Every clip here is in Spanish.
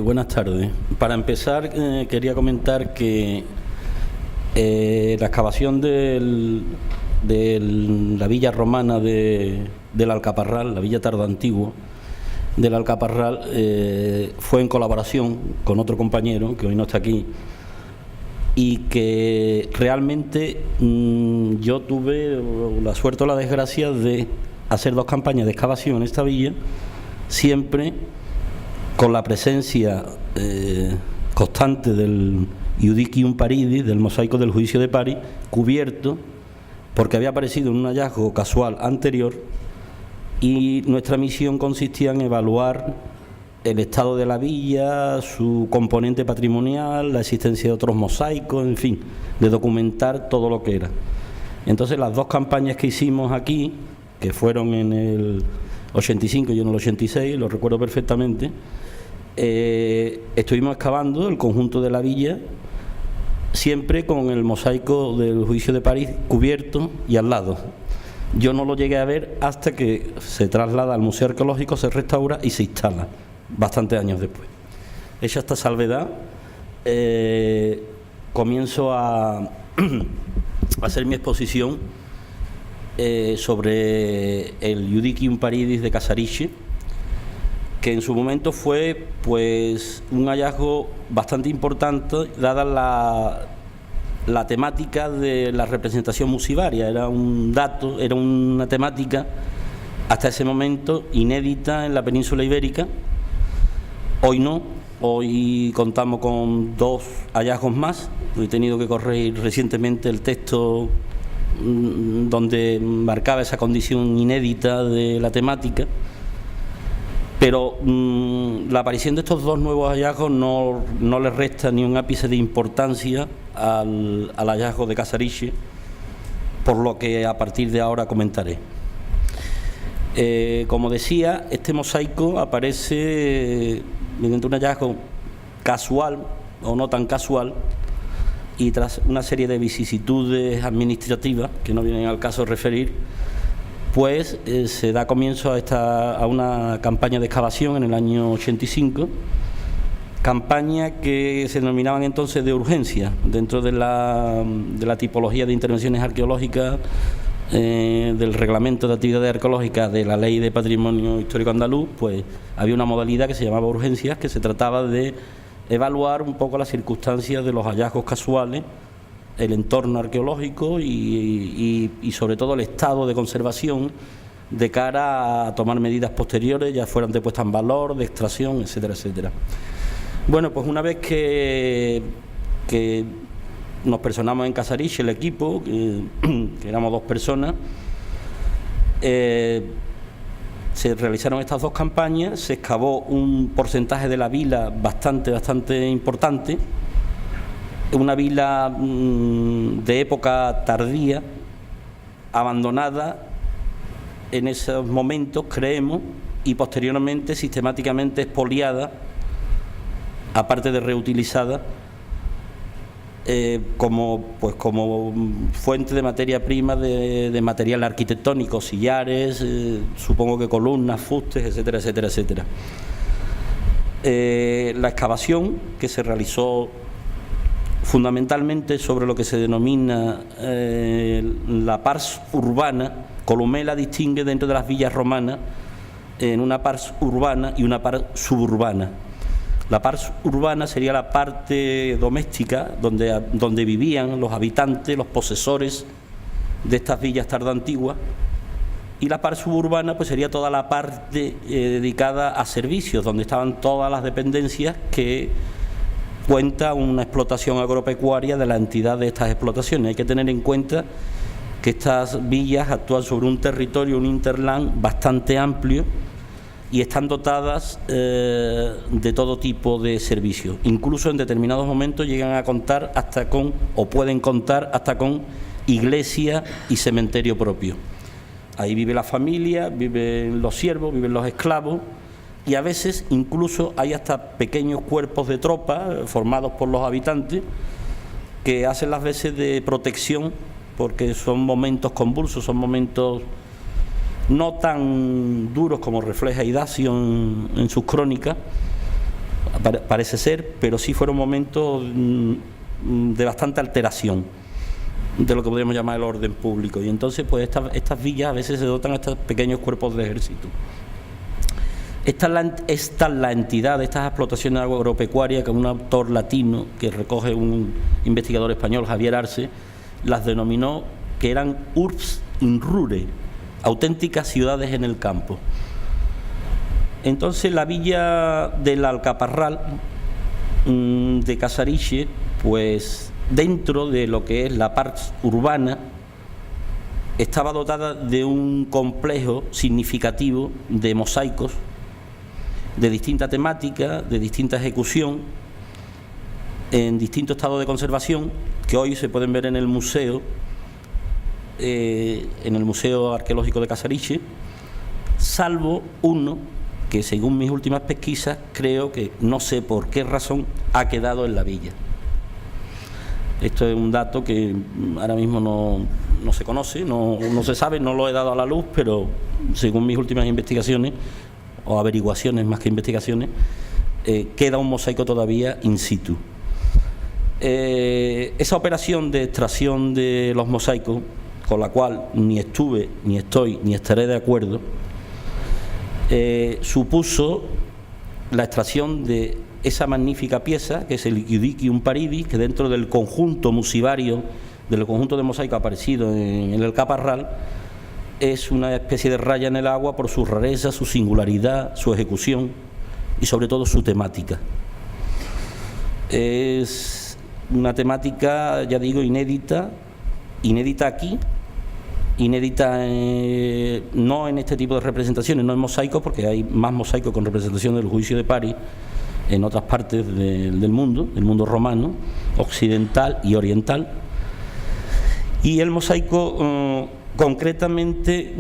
Buenas tardes. Para empezar, quería comentar que la excavación de la villa romana del Alcaparral, la villa tardoantigua del Alcaparral, fue en colaboración con otro compañero que hoy no está aquí, y que realmente yo tuve la suerte o la desgracia de hacer 2 campañas de excavación en esta villa, siempre con la presencia constante del Iudicium Paridis, del mosaico del Juicio de París, cubierto porque había aparecido en un hallazgo casual anterior, y nuestra misión consistía en evaluar el estado de la villa, su componente patrimonial, la existencia de otros mosaicos, en fin, de documentar todo lo que era. Entonces, las 2 campañas que hicimos aquí, que fueron en el 85 y en el 86, lo recuerdo perfectamente, estuvimos excavando el conjunto de la villa, siempre con el mosaico del Juicio de París cubierto y al lado. Yo no lo llegué a ver hasta que se traslada al Museo Arqueológico, se restaura y se instala, bastantes años después. Hecha esta salvedad, comienzo a hacer mi exposición sobre el Iudicium Paridis de Casariche, que en su momento fue pues un hallazgo bastante importante, dada la temática de la representación musivaria. Era un dato, era una temática hasta ese momento inédita en la península ibérica. Hoy no, hoy contamos con 2 hallazgos más. He tenido que corregir recientemente el texto donde marcaba esa condición inédita de la temática, pero la aparición de estos 2 nuevos hallazgos no le resta ni un ápice de importancia al hallazgo de Casariche, por lo que a partir de ahora comentaré. Como decía, este mosaico aparece mediante un hallazgo casual o no tan casual, y tras una serie de vicisitudes administrativas que no vienen al caso referir, pues se da comienzo a una campaña de excavación en el año 85, campaña que se denominaban entonces de urgencia dentro de la tipología de intervenciones arqueológicas del reglamento de actividades arqueológicas de la Ley de Patrimonio Histórico Andaluz. Pues había una modalidad que se llamaba urgencias, que se trataba de evaluar un poco las circunstancias de los hallazgos casuales, el entorno arqueológico y sobre todo el estado de conservación, de cara a tomar medidas posteriores, ya fueran de puesta en valor, de extracción, etcétera, etcétera. Bueno, pues una vez que nos personamos en Casariche, el equipo, que éramos 2 personas, se realizaron estas 2 campañas, se excavó un porcentaje de la vila bastante importante, una vila de época tardía, abandonada en esos momentos, creemos, y posteriormente sistemáticamente expoliada, aparte de reutilizada, como fuente de materia prima, de material arquitectónico, sillares, supongo que columnas, fustes, etcétera, etcétera, etcétera. La excavación, que se realizó fundamentalmente sobre lo que se denomina la pars urbana. Columela distingue dentro de las villas romanas en una pars urbana y una pars suburbana. La pars urbana sería la parte doméstica donde vivían los habitantes, los posesores de estas villas tardoantiguas, y la pars suburbana pues sería toda la parte dedicada a servicios, donde estaban todas las dependencias que cuenta una explotación agropecuaria de la entidad de estas explotaciones. Hay que tener en cuenta que estas villas actúan sobre un territorio, un hinterland bastante amplio, y están dotadas de todo tipo de servicios. Incluso en determinados momentos llegan a contar hasta con, o pueden contar hasta con, iglesia y cementerio propio. Ahí vive la familia, viven los siervos, viven los esclavos, y a veces incluso hay hasta pequeños cuerpos de tropa formados por los habitantes que hacen las veces de protección, porque son momentos convulsos, son momentos no tan duros como refleja Idacio en sus crónicas, parece ser, pero sí fueron momentos de bastante alteración de lo que podríamos llamar el orden público, y entonces pues estas villas a veces se dotan a estos pequeños cuerpos de ejército. Esta es la entidad de estas explotaciones agropecuarias que un autor latino que recoge un investigador español, Javier Arce, las denominó que eran urbs in rure, auténticas ciudades en el campo. Entonces la villa del Alcaparral de Casariche, pues dentro de lo que es la pars urbana, estaba dotada de un complejo significativo de mosaicos de distinta temática, de distinta ejecución, en distinto estado de conservación, que hoy se pueden ver en el museo arqueológico de Casariche, salvo uno que, según mis últimas pesquisas, creo que, no sé por qué razón, ha quedado en la villa. Esto es un dato que ahora mismo no se conoce, no se sabe, no lo he dado a la luz, pero según mis últimas investigaciones, o averiguaciones más que investigaciones, queda un mosaico todavía in situ. Esa operación de extracción de los mosaicos, con la cual ni estuve, ni estoy, ni estaré de acuerdo, supuso la extracción de esa magnífica pieza, que es el Iudicium Paridis, que dentro del conjunto musivario, del conjunto de mosaico aparecido en el Caparral, es una especie de raya en el agua por su rareza, su singularidad, su ejecución y sobre todo su temática. Es una temática, ya digo, inédita aquí, inédita no en este tipo de representaciones, no en mosaicos, porque hay más mosaicos con representación del juicio de París en otras partes del mundo romano, occidental y oriental. Y el mosaico concretamente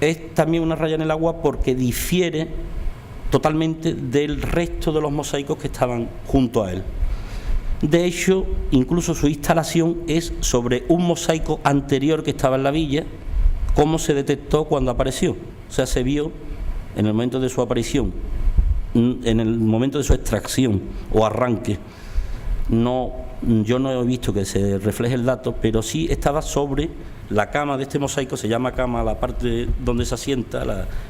es también una raya en el agua porque difiere totalmente del resto de los mosaicos que estaban junto a él. De hecho, incluso su instalación es sobre un mosaico anterior que estaba en la villa, como se detectó cuando apareció. O sea, se vio en el momento de su aparición, en el momento de su extracción o arranque. Yo no he visto que se refleje el dato, pero sí estaba sobre la cama de este mosaico. Se llama cama la parte donde se asienta,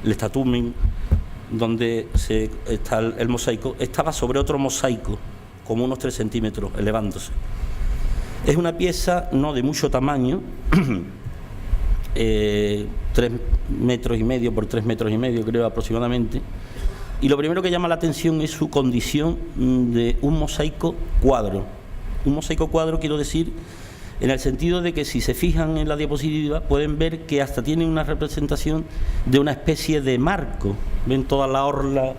el estatumen, donde está el mosaico, estaba sobre otro mosaico, como unos 3 centímetros, elevándose. Es una pieza no de mucho tamaño, 3,5 metros por 3,5 metros, creo, aproximadamente. Y lo primero que llama la atención es su condición de un mosaico cuadro. Un mosaico cuadro, quiero decir, en el sentido de que si se fijan en la diapositiva pueden ver que hasta tiene una representación de una especie de marco. Ven toda la orla,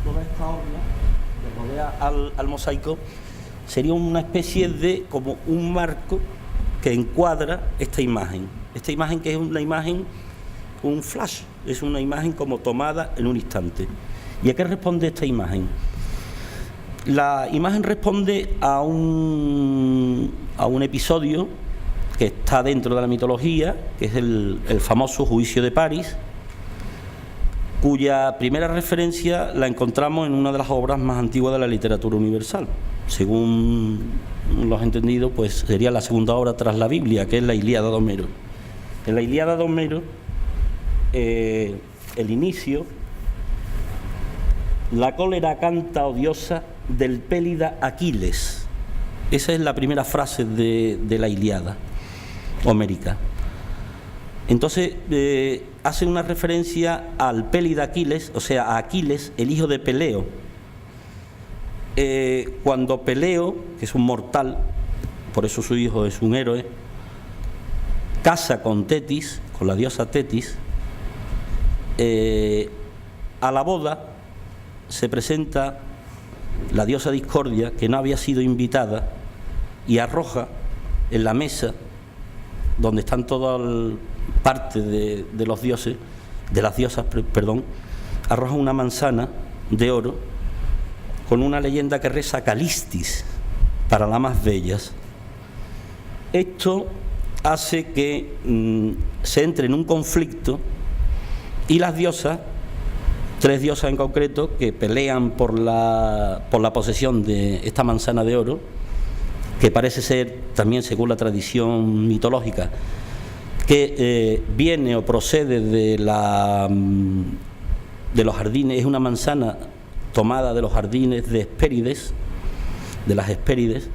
toda esta orla que rodea al mosaico, sería una especie de como un marco que encuadra esta imagen que es una imagen, un flash, es una imagen como tomada en un instante. ¿Y a qué responde esta imagen? La imagen responde a un episodio que está dentro de la mitología, que es el famoso juicio de París, cuya primera referencia la encontramos en una de las obras más antiguas de la literatura universal. Según los entendidos, pues sería la segunda obra tras la Biblia, que es la Ilíada de Homero. En la Ilíada de Homero, el inicio: la cólera canta odiosa del pélida Aquiles. Esa es la primera frase de la Ilíada homérica. Entonces hace una referencia al pélida Aquiles, o sea, a Aquiles, el hijo de Peleo. Cuando Peleo, que es un mortal, por eso su hijo es un héroe, casa con Tetis, con la diosa Tetis, a la boda se presenta la diosa Discordia, que no había sido invitada, y arroja en la mesa donde están todas partes de los dioses, de las diosas, perdón, arroja una manzana de oro con una leyenda que reza Calistis, para las más bellas. Esto hace que se entre en un conflicto y las diosas tres diosas en concreto que pelean por la posesión de esta manzana de oro, que parece ser, también según la tradición mitológica, que viene o procede de los jardines, es una manzana tomada de los jardines de Hespérides, de las Hespérides.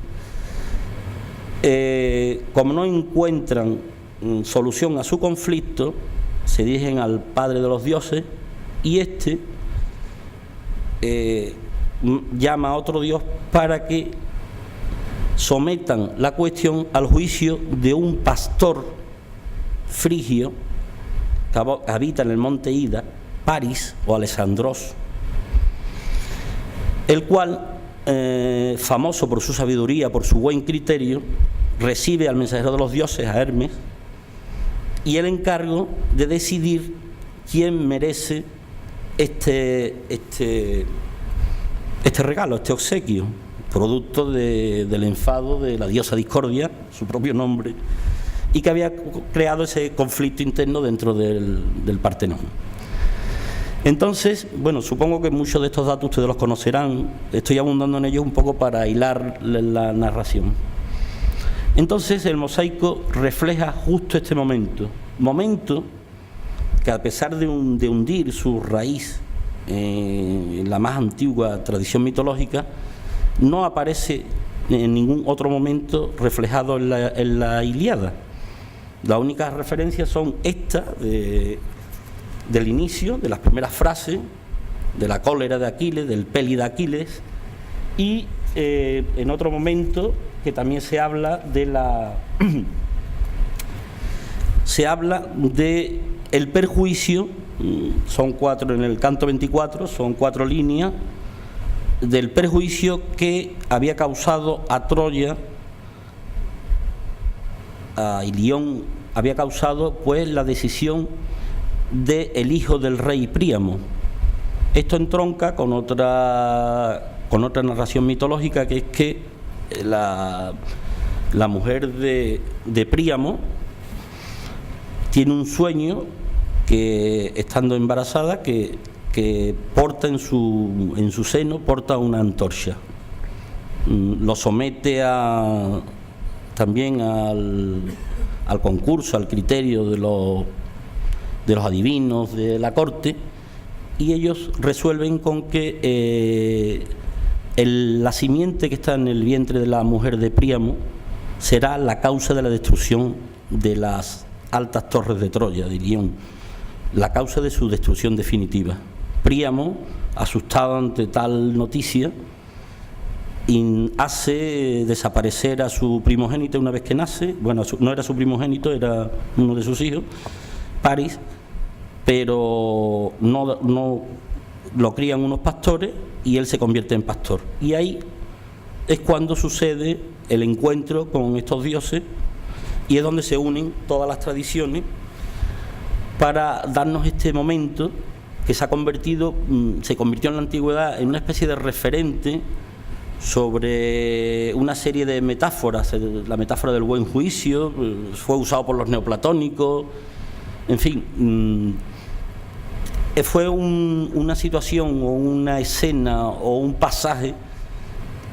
Como no encuentran solución a su conflicto, se dirigen al padre de los dioses y este llama a otro dios para que sometan la cuestión al juicio de un pastor frigio que habita en el monte Ida, Paris o Alessandros, el cual, famoso por su sabiduría, por su buen criterio, recibe al mensajero de los dioses, a Hermes, y el encargo de decidir quién merece este regalo, este obsequio, producto del enfado de la diosa Discordia, su propio nombre, y que había creado ese conflicto interno dentro del Partenón. Entonces, bueno, supongo que muchos de estos datos ustedes los conocerán, estoy abundando en ellos un poco para hilar la narración. Entonces el mosaico refleja justo este momento que, a pesar de hundir su raíz en la más antigua tradición mitológica, no aparece en ningún otro momento reflejado en la Ilíada. Las únicas referencias son estas del inicio, de las primeras frases, de la cólera de Aquiles, del peli de Aquiles, y en otro momento que también se habla de el perjuicio, son 4 en el canto 24, son 4 líneas, del perjuicio que había causado a Troya, a Ilión, había causado pues la decisión del hijo del rey Príamo. Esto entronca con otra narración mitológica, que es que la mujer de Príamo tiene un sueño que, estando embarazada, que porta en su seno, porta una antorcha. Lo somete también al concurso, al criterio de los adivinos de la corte, y ellos resuelven con que la simiente que está en el vientre de la mujer de Príamo será la causa de la destrucción de las altas torres de Troya, de Ilión, la causa de su destrucción definitiva. Príamo, asustado ante tal noticia, hace desaparecer a su primogénito una vez que nace. Bueno, no era su primogénito, era uno de sus hijos, Paris, pero no lo crían unos pastores y él se convierte en pastor. Y ahí es cuando sucede el encuentro con estos dioses, y es donde se unen todas las tradiciones para darnos este momento que se convirtió en la antigüedad en una especie de referente sobre una serie de metáforas. La metáfora del buen juicio fue usado por los neoplatónicos, en fin, fue una situación o una escena o un pasaje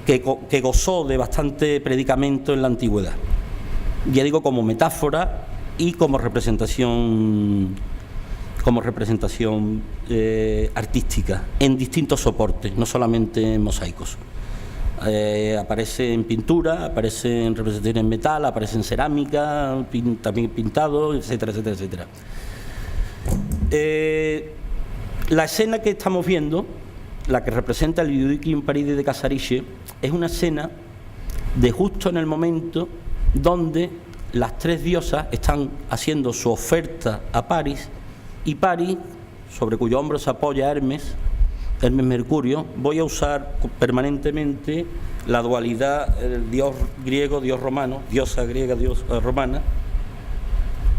que gozó de bastante predicamento en la antigüedad, ya digo, como metáfora y como representación artística en distintos soportes, no solamente en mosaicos. Aparece en pintura, aparece en representaciones en metal, aparece en cerámica, también pintado, etcétera, etcétera, etcétera. La escena que estamos viendo, la que representa el Iudici Paride de Casariche, es una escena de justo en el momento donde las tres diosas están haciendo su oferta a Paris, y Paris, sobre cuyo hombro se apoya Hermes Mercurio. Voy a usar permanentemente la dualidad dios griego, dios romano, diosa griega, dios romana,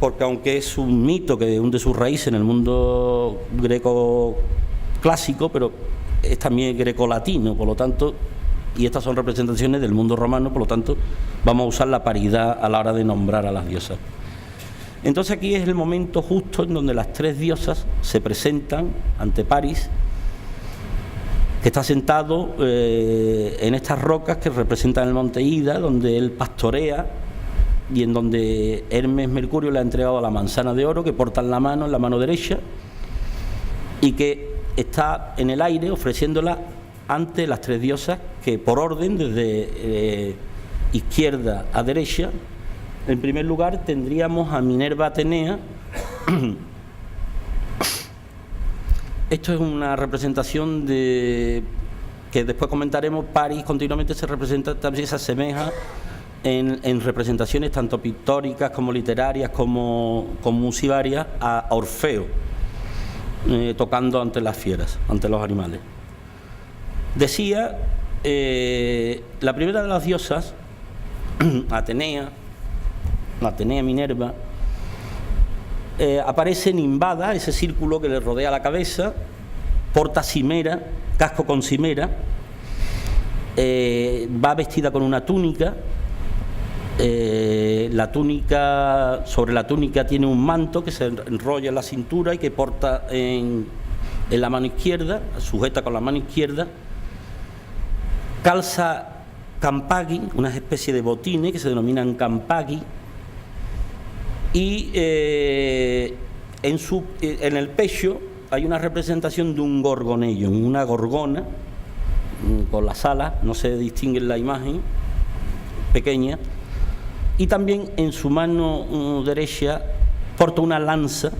porque aunque es un mito que hunde sus raíces en el mundo greco clásico, pero es también greco-latino, por lo tanto, y estas son representaciones del mundo romano, por lo tanto, vamos a usar la paridad a la hora de nombrar a las diosas. Entonces aquí es el momento justo en donde las tres diosas se presentan ante Paris, que está sentado en estas rocas que representan el monte Ida, donde él pastorea y en donde Hermes Mercurio le ha entregado la manzana de oro que porta en la mano derecha, y que está en el aire ofreciéndola ante las tres diosas, que por orden, desde izquierda a derecha, en primer lugar tendríamos a Minerva Atenea. Esto es una representación que después comentaremos. París continuamente se representa, también se asemeja en representaciones tanto pictóricas como literarias como musicarias a Orfeo, tocando ante las fieras, ante los animales. Decía, la primera de las diosas, Atenea Minerva, aparece nimbada, ese círculo que le rodea la cabeza, porta cimera, casco con cimera, va vestida con una túnica, sobre la túnica tiene un manto que se enrolla en la cintura y que porta en la mano izquierda, sujeta con la mano izquierda, calza campagui, una especie de botines que se denominan campagui, y en el pecho hay una representación de un gorgonello, una gorgona con las alas, no se distingue en la imagen, pequeña, y también en su mano derecha porta una lanza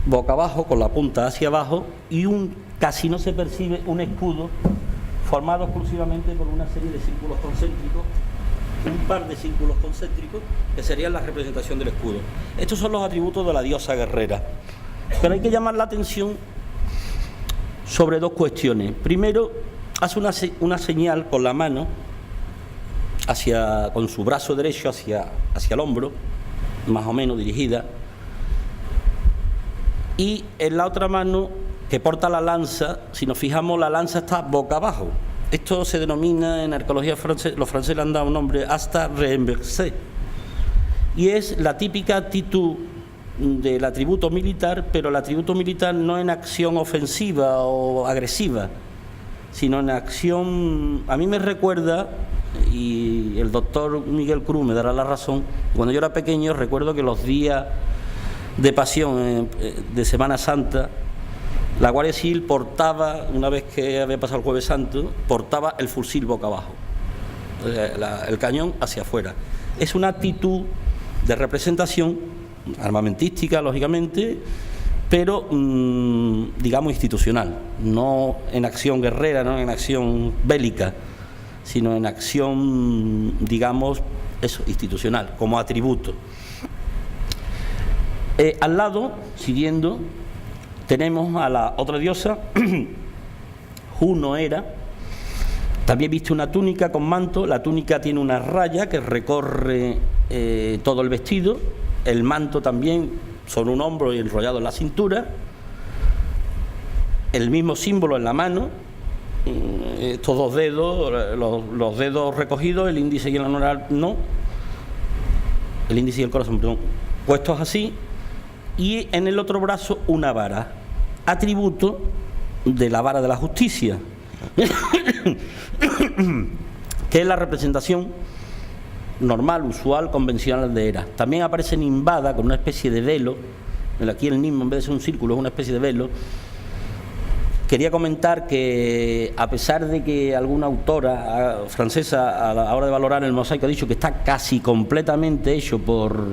boca abajo, con la punta hacia abajo, y casi no se percibe un escudo formado exclusivamente por una serie de círculos concéntricos, un par de círculos concéntricos que serían la representación del escudo. Estos son los atributos de la diosa guerrera, pero hay que llamar la atención sobre dos cuestiones. Primero, hace una señal con la mano con su brazo derecho hacia el hombro, más o menos dirigida, y en la otra mano, que porta la lanza, si nos fijamos, la lanza está boca abajo. Esto se denomina en arqueología francesa, los franceses le han dado un nombre, hasta renversé, y es la típica actitud del atributo militar, pero el atributo militar no en acción ofensiva o agresiva, sino en acción. A mí me recuerda, y el doctor Miguel Cruz me dará la razón, cuando yo era pequeño recuerdo que los días de pasión, de Semana Santa, la Guardia Civil portaba, una vez que había pasado el Jueves Santo, portaba el fusil boca abajo, el cañón hacia afuera. Es una actitud de representación armamentística, lógicamente, pero digamos institucional, no en acción guerrera, no en acción bélica, sino en acción, digamos, eso, institucional, como atributo. Al lado, siguiendo, tenemos a la otra diosa, Juno Hera. También viste una túnica con manto. La túnica tiene una raya que recorre todo el vestido. El manto también sobre un hombro y enrollado en la cintura. El mismo símbolo en la mano. Estos dos dedos, los dedos recogidos, el índice y el anular no. El índice y el corazón, perdón, puestos así. Y en el otro brazo una vara, atributo de la vara de la justicia, que es la representación normal, usual, convencional de Hera. También aparece nimbada con una especie de velo. Aquí el nismo, en vez de ser un círculo, es una especie de velo. Quería comentar que, a pesar de que alguna autora francesa a la hora de valorar el mosaico ha dicho que está casi completamente hecho por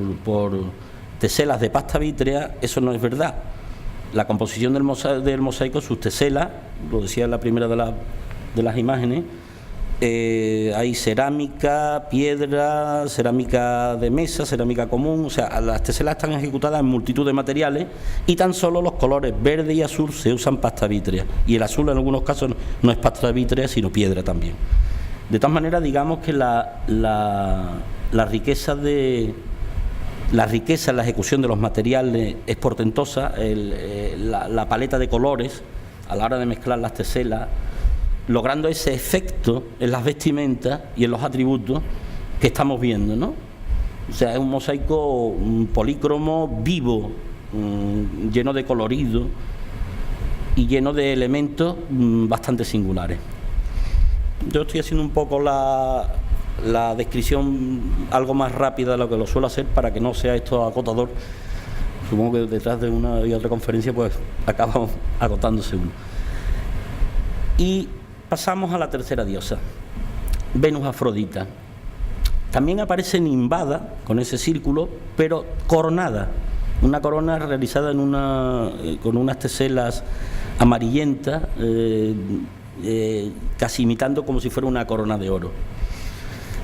teselas de pasta vítrea, eso no es verdad. La composición del mosaico, sus teselas, lo decía en la primera de las imágenes, hay cerámica, piedra, cerámica de mesa, cerámica común, o sea, las teselas están ejecutadas en multitud de materiales y tan solo los colores verde y azul se usan pasta vítrea, y el azul en algunos casos no es pasta vítrea sino piedra también. De todas maneras, digamos que la riqueza en la ejecución de los materiales es portentosa. La paleta de colores a la hora de mezclar las teselas, logrando ese efecto en las vestimentas y en los atributos que estamos viendo, ¿no? O sea, es un mosaico polícromo, vivo, lleno de colorido y lleno de elementos bastante singulares. Yo estoy haciendo un poco la descripción algo más rápida de lo que lo suelo hacer para que no sea esto agotador. Supongo que detrás de una y otra conferencia pues acabamos agotándose uno. Y pasamos a la tercera diosa, Venus Afrodita. También aparece nimbada con ese círculo, pero coronada, una corona realizada con unas teselas amarillentas, casi imitando como si fuera una corona de oro.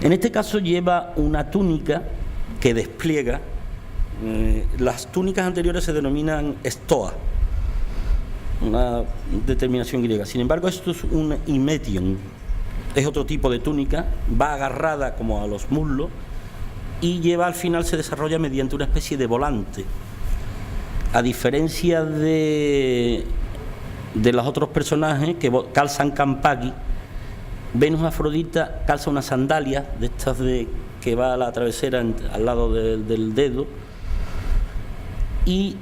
En este caso lleva una túnica que despliega. Las túnicas anteriores se denominan stoa, una determinación griega. Sin embargo, esto es un imetion, es otro tipo de túnica, va agarrada como a los muslos y lleva, al final se desarrolla mediante una especie de volante. A diferencia de los otros personajes que calzan campagui, Venus Afrodita calza una sandalia de estas que va a la travesera al lado del dedo, y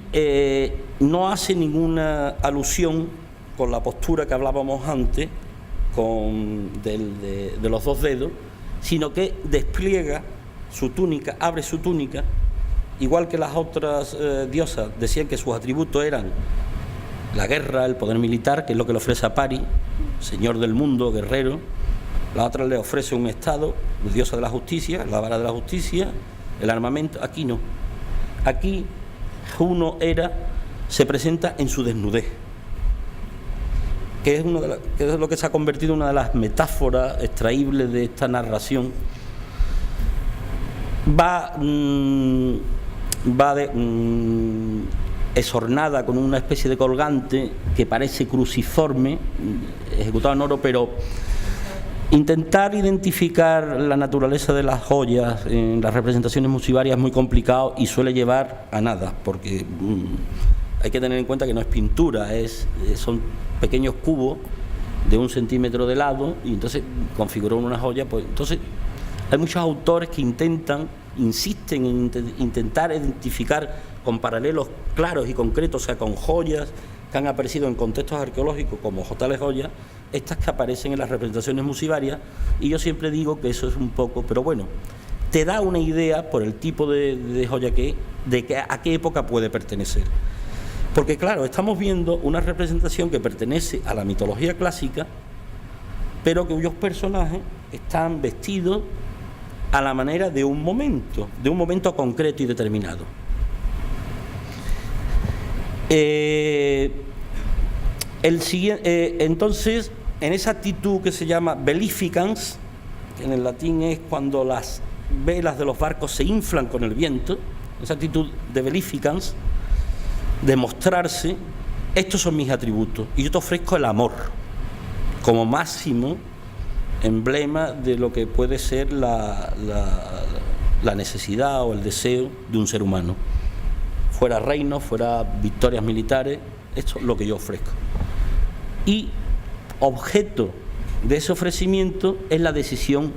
no hace ninguna alusión con la postura que hablábamos antes de los dos dedos, sino que despliega su túnica, abre su túnica, igual que las otras diosas decían que sus atributos eran la guerra, el poder militar, que es lo que le ofrece a Paris, señor del mundo, guerrero. La otra le ofrece un estado, diosa de la justicia, la vara de la justicia, el armamento. Aquí no. Aquí Juno se presenta en su desnudez, que es lo que se ha convertido en una de las metáforas extraíbles de esta narración. Es ornada con una especie de colgante que parece cruciforme, ejecutado en oro, pero intentar identificar la naturaleza de las joyas en las representaciones musivarias es muy complicado y suele llevar a nada, porque hay que tener en cuenta que no es pintura, son pequeños cubos de 1 centímetro de lado, y entonces configuró una joya. Pues entonces hay muchos autores que insisten en intentar identificar con paralelos claros y concretos, o sea, con joyas que han aparecido en contextos arqueológicos como tales joyas, estas que aparecen en las representaciones musivarias, y yo siempre digo que eso es un poco, pero bueno, te da una idea por el tipo de joya a qué época puede pertenecer. Porque claro, estamos viendo una representación que pertenece a la mitología clásica, pero cuyos personajes están vestidos a la manera de un momento concreto y determinado. Entonces, en esa actitud que se llama bellificans, que en el latín es cuando las velas de los barcos se inflan con el viento, esa actitud de bellificans, de mostrarse, estos son mis atributos, y yo te ofrezco el amor como máximo emblema de lo que puede ser la necesidad o el deseo de un ser humano. Fuera reinos, fuera victorias militares, esto es lo que yo ofrezco. Y objeto de ese ofrecimiento es la decisión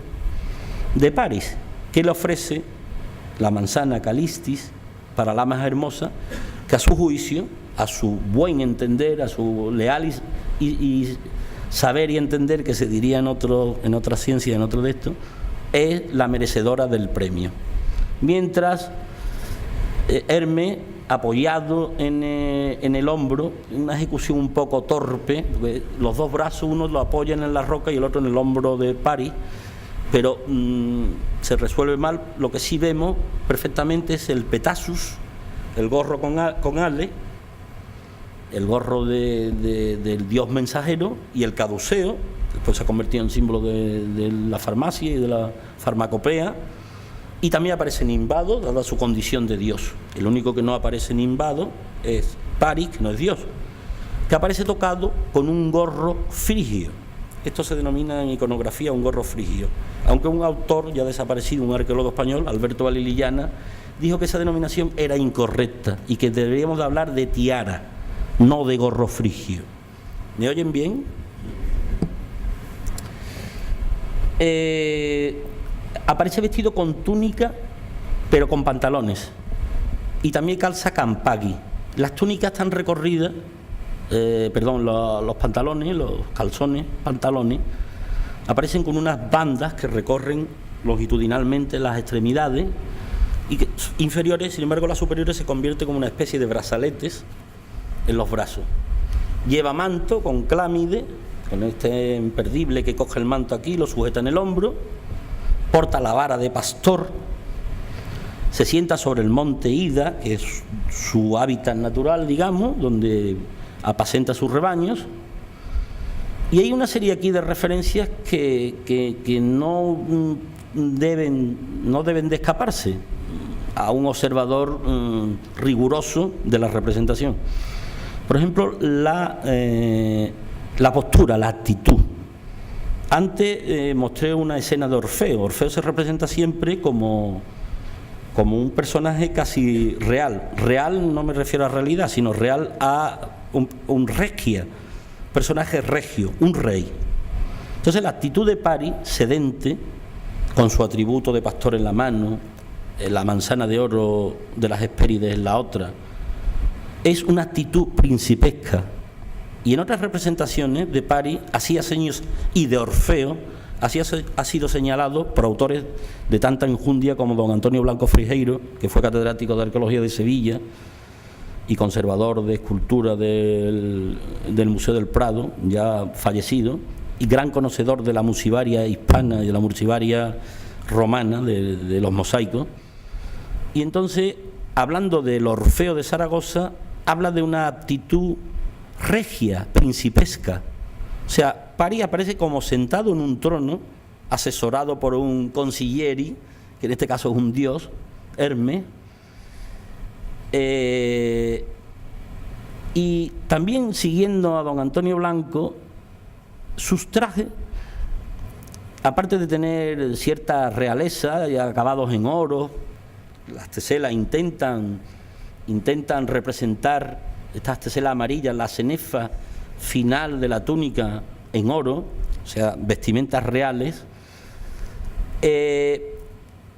de Paris, que le ofrece la manzana Calistis para la más hermosa, que a su juicio, a su buen entender, a su leal y saber y entender, que se diría en otra ciencia, en otro de esto, es la merecedora del premio. Mientras Hermes, apoyado en el hombro, una ejecución un poco torpe, los dos brazos, uno lo apoyan en la roca y el otro en el hombro de Paris, pero se resuelve mal. Lo que sí vemos perfectamente es el petasus, el gorro con ale, el gorro del dios mensajero, y el caduceo, después se ha convertido en símbolo de la farmacia y de la farmacopea. Y también aparece nimbado, dada su condición de dios. El único que no aparece nimbado es Paris, que no es dios, que aparece tocado con un gorro frigio. Esto se denomina en iconografía un gorro frigio, aunque un autor ya desaparecido, un arqueólogo español, Alberto Valilillana, dijo que esa denominación era incorrecta y que deberíamos de hablar de tiara, no de gorro frigio. ¿Me oyen bien? Aparece vestido con túnica pero con pantalones. Y también calza campagui. Las túnicas están recorridas, los pantalones, los calzones, pantalones, aparecen con unas bandas que recorren longitudinalmente las extremidades y que, inferiores, sin embargo las superiores se convierten como una especie de brazaletes en los brazos. Lleva manto con clámide, con este imperdible que coge el manto aquí, lo sujeta en el hombro, porta la vara de pastor, se sienta sobre el monte Ida, que es su hábitat natural, digamos, donde apacenta sus rebaños. Y hay una serie aquí de referencias que no deben de escaparse a un observador riguroso de la representación. Por ejemplo, la postura, la actitud. Antes mostré una escena de Orfeo. Orfeo se representa siempre como un personaje casi real. Real no me refiero a realidad, sino real a un regia, personaje regio, un rey. Entonces la actitud de Pari, sedente, con su atributo de pastor en la mano, la manzana de oro de las Hespérides en la otra, es una actitud principesca. Y en otras representaciones de Pari, hacía señas, y de Orfeo, ha sido señalado por autores de tanta enjundia como don Antonio Blanco Frijeiro, que fue catedrático de Arqueología de Sevilla y conservador de escultura del Museo del Prado, ya fallecido, y gran conocedor de la musivaria hispana y de la musivaria romana, de los mosaicos. Y entonces, hablando del Orfeo de Zaragoza, habla de una actitud regia, principesca. O sea, Pari aparece como sentado en un trono, asesorado por un consiglieri, que en este caso es un dios, Hermes. Y también, siguiendo a don Antonio Blanco, sus trajes, aparte de tener cierta realeza y acabados en oro, las teselas intentan representar, estas teselas amarillas, la cenefa final de la túnica en oro, o sea, vestimentas reales.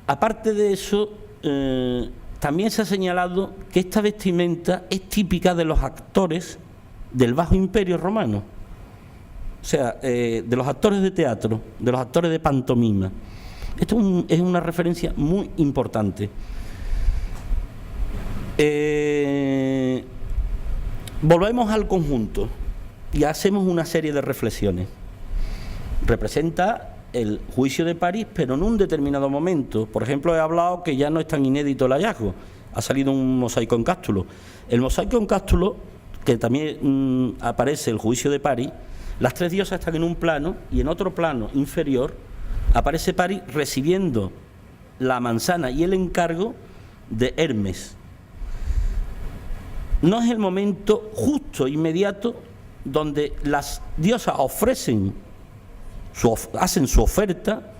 Aparte de eso, también se ha señalado que esta vestimenta es típica de los actores del Bajo Imperio romano, o sea, de los actores de teatro, de los actores de pantomima. Esto es una referencia muy importante. Volvemos al conjunto y hacemos una serie de reflexiones. Representa el juicio de París, pero en un determinado momento. Por ejemplo, he hablado que ya no es tan inédito el hallazgo. Ha salido un mosaico en Cástulo. El mosaico en Cástulo, que también aparece el juicio de París, las tres diosas están en un plano y en otro plano inferior aparece París recibiendo la manzana y el encargo de Hermes. No es el momento justo, inmediato, donde las diosas hacen su oferta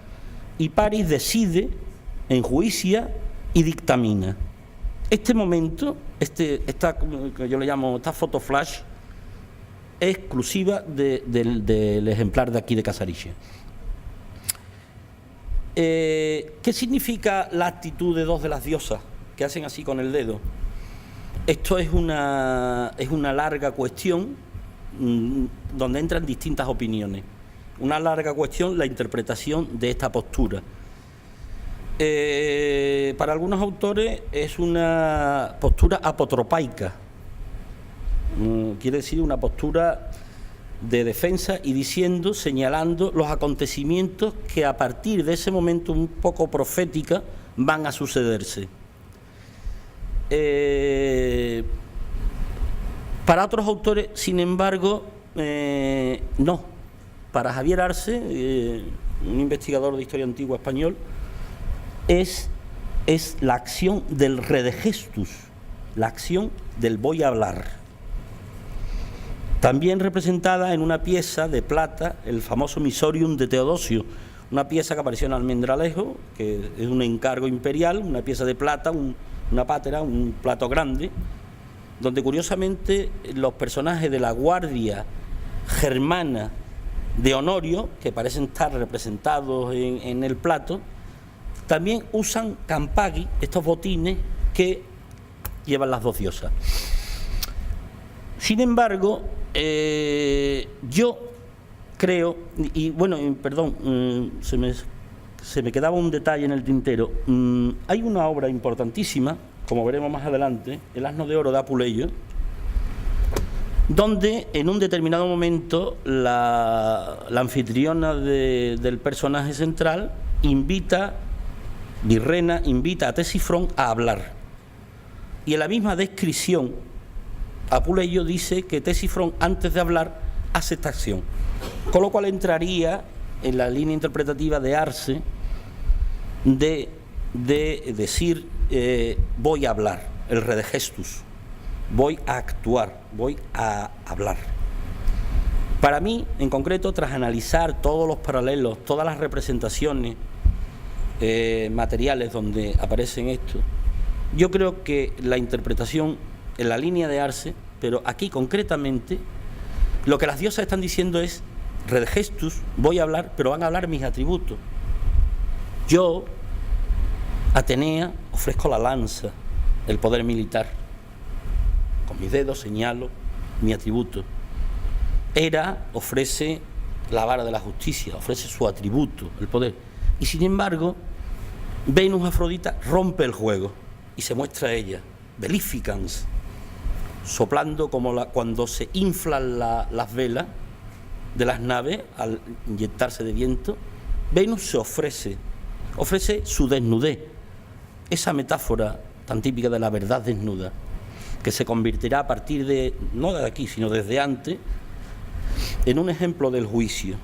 y París decide, enjuicia y dictamina. Este momento, esta que yo le llamo esta foto flash, es exclusiva del ejemplar de aquí de Casariche. ¿Qué significa la actitud de dos de las diosas que hacen así con el dedo? Esto es una larga cuestión donde entran distintas opiniones. Una larga cuestión, la interpretación de esta postura. Para algunos autores es una postura apotropaica, quiere decir una postura de defensa y señalando los acontecimientos que a partir de ese momento un poco profética van a sucederse. Para otros autores, sin embargo, no. Para Javier Arce, un investigador de historia antigua español, es la acción del redegestus, la acción del voy a hablar. También representada en una pieza de plata, el famoso Misorium de Teodosio, una pieza que apareció en Almendralejo, que es un encargo imperial, una pieza de plata, una pátera, un plato grande, donde curiosamente los personajes de la guardia germana de Honorio, que parecen estar representados en el plato, también usan campagui, estos botines que llevan las dos diosas. Sin embargo, yo creo, y bueno, perdón, se me quedaba un detalle en el tintero. Hay una obra importantísima, como veremos más adelante, El asno de oro de Apuleyo, donde en un determinado momento la anfitriona del personaje central Virrena invita a Tesifrón a hablar. Y en la misma descripción, Apuleyo dice que Tesifrón, antes de hablar, hace esta acción. Con lo cual entraría en la línea interpretativa de Arce de decir voy a hablar, el redegestus, voy a actuar, voy a hablar. Para mí, en concreto, tras analizar todos los paralelos, todas las representaciones materiales donde aparecen esto, yo creo que la interpretación en la línea de Arce, pero aquí concretamente, lo que las diosas están diciendo es redegestus, voy a hablar, pero van a hablar mis atributos. Yo, Atenea, ofrezco la lanza, el poder militar. Con mis dedos señalo mi atributo. Hera ofrece la vara de la justicia, ofrece su atributo, el poder. Y sin embargo, Venus Afrodita rompe el juego y se muestra ella, Bellificans, soplando como cuando se inflan las velas de las naves al inyectarse de viento. Venus se ofrece su desnudez, esa metáfora tan típica de la verdad desnuda, que se convertirá a partir de, no de aquí, sino desde antes, en un ejemplo del juicio.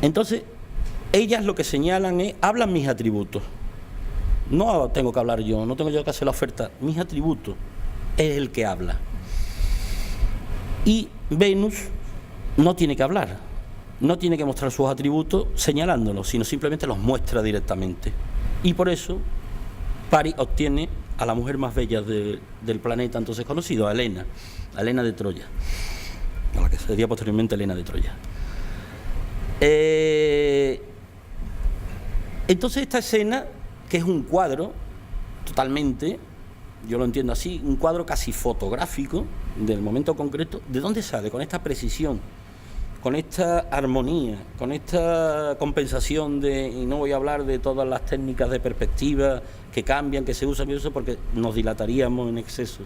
Entonces, ellas lo que señalan es, hablan mis atributos. No tengo que hablar yo, no tengo yo que hacer la oferta, mis atributos es el que habla. Y Venus no tiene que hablar, no tiene que mostrar sus atributos señalándolos, sino simplemente los muestra directamente. Y por eso Paris obtiene a la mujer más bella del planeta entonces conocido, a Helena de Troya, a la que sería posteriormente Helena de Troya. Entonces esta escena, que es un cuadro totalmente, yo lo entiendo así, un cuadro casi fotográfico del momento concreto, ¿de dónde sale? Con esta precisión, con esta armonía, con esta compensación y no voy a hablar de todas las técnicas de perspectiva que cambian, que se usan y eso, porque nos dilataríamos en exceso.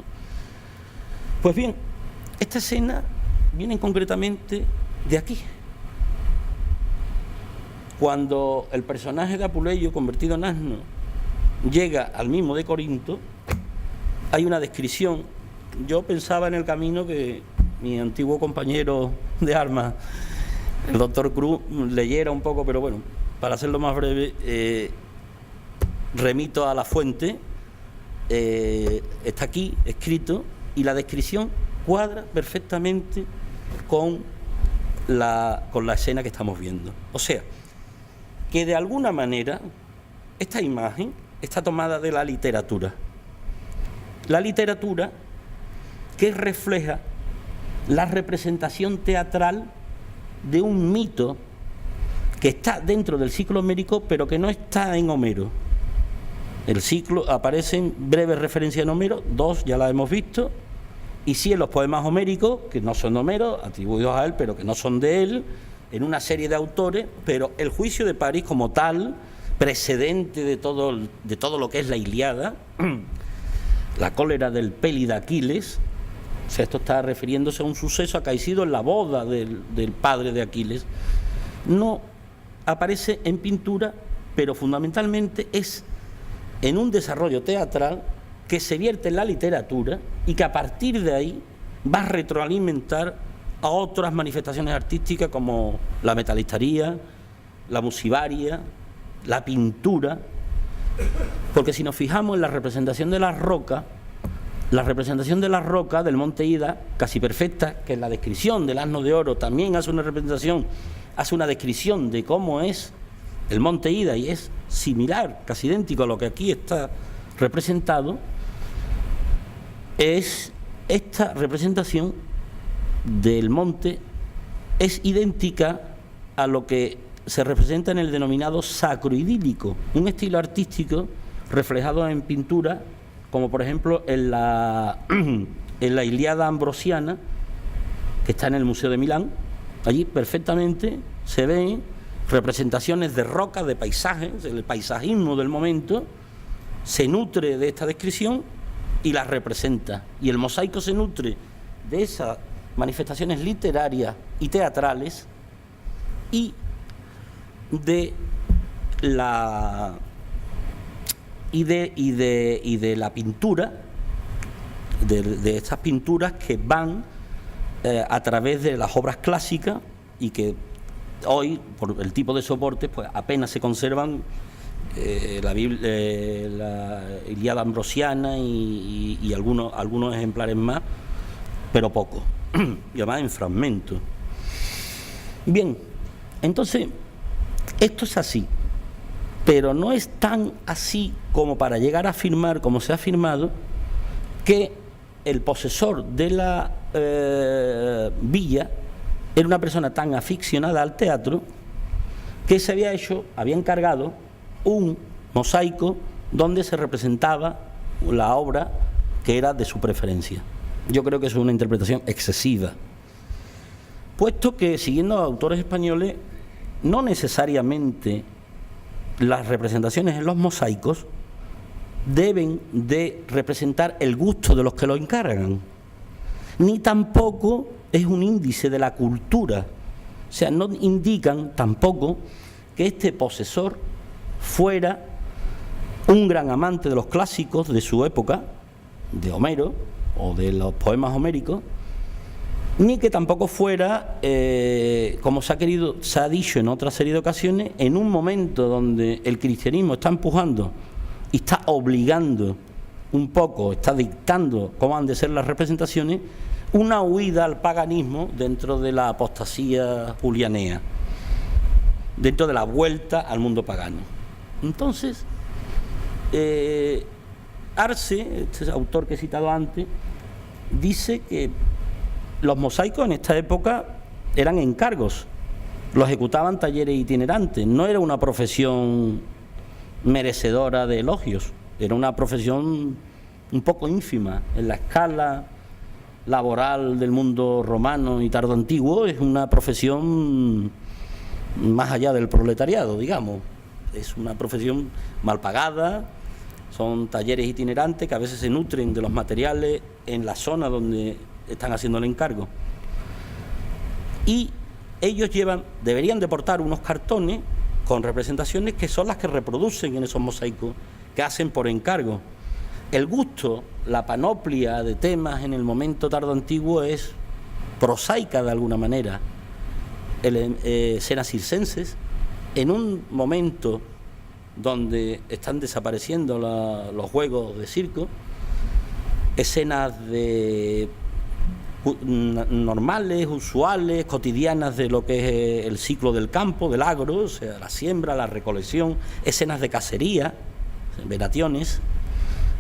Pues bien, esta escena viene concretamente de aquí. Cuando el personaje de Apuleyo, convertido en asno, llega al mismo de Corinto, hay una descripción. Yo pensaba en el camino que mi antiguo compañero de armas, el doctor Cruz, leyera un poco, pero bueno, para hacerlo más breve, remito a la fuente, está aquí escrito, y la descripción cuadra perfectamente con la escena que estamos viendo. O sea, que de alguna manera esta imagen está tomada de la literatura. La literatura que refleja la representación teatral de un mito que está dentro del ciclo homérico, pero que no está en Homero. El ciclo aparecen breves referencias en Homero, 2 ya las hemos visto, y sí en los poemas homéricos, que no son de Homero, atribuidos a él, pero que no son de él, en una serie de autores, pero el juicio de París como tal, precedente de todo lo que es la Ilíada, la cólera del Pélida Aquiles, o sea, esto está refiriéndose a un suceso acaecido en la boda del padre de Aquiles, no aparece en pintura, pero fundamentalmente es en un desarrollo teatral que se vierte en la literatura y que a partir de ahí va a retroalimentar a otras manifestaciones artísticas como la metalistería, la musivaria, la pintura, porque si nos fijamos en la representación de las rocas, del monte Ida, casi perfecta, que en la descripción del asno de oro también hace una descripción de cómo es el monte Ida, y es similar, casi idéntico a lo que aquí está representado, es esta representación del monte, es idéntica a lo que se representa en el denominado sacroidílico, un estilo artístico reflejado en pintura, como por ejemplo en la Ilíada ambrosiana, que está en el Museo de Milán. Allí perfectamente se ven representaciones de rocas, de paisajes, el paisajismo del momento se nutre de esta descripción y las representa. Y el mosaico se nutre de esas manifestaciones literarias y teatrales y de la pintura, de estas pinturas que van a través de las obras clásicas y que hoy, por el tipo de soportes, pues apenas se conservan, la Ilíada ambrosiana y algunos ejemplares más, pero poco, y además en fragmentos. Bien, entonces, esto es así, pero no es tan así como para llegar a afirmar, como se ha afirmado, que el posesor de la villa era una persona tan aficionada al teatro que se había encargado un mosaico donde se representaba la obra que era de su preferencia. Yo creo que eso es una interpretación excesiva, puesto que, siguiendo a autores españoles, no necesariamente las representaciones en los mosaicos deben de representar el gusto de los que lo encargan, ni tampoco es un índice de la cultura. O sea, no indican tampoco que este posesor fuera un gran amante de los clásicos de su época, de Homero o de los poemas homéricos, ni que tampoco fuera, como se ha dicho en otra serie de ocasiones, en un momento donde el cristianismo está empujando y está obligando un poco, está dictando cómo han de ser las representaciones, una huida al paganismo dentro de la apostasía julianea, dentro de la vuelta al mundo pagano. Entonces, Arce, este autor que he citado antes, dice que los mosaicos en esta época eran encargos, lo ejecutaban talleres itinerantes, no era una profesión merecedora de elogios, era una profesión un poco ínfima en la escala laboral del mundo romano y tardo antiguo. Es una profesión más allá del proletariado, digamos, es una profesión mal pagada, son talleres itinerantes que a veces se nutren de los materiales en la zona donde están haciendo el encargo, y ellos deberían de portar unos cartones con representaciones que son las que reproducen en esos mosaicos que hacen por encargo. El gusto, la panoplia de temas en el momento tardo antiguo es prosaica de alguna manera. Escenas circenses, en un momento donde están desapareciendo los juegos de circo, escenas normales, usuales, cotidianas de lo que es el ciclo del campo, del agro, o sea, la siembra, la recolección, escenas de cacería, veraciones.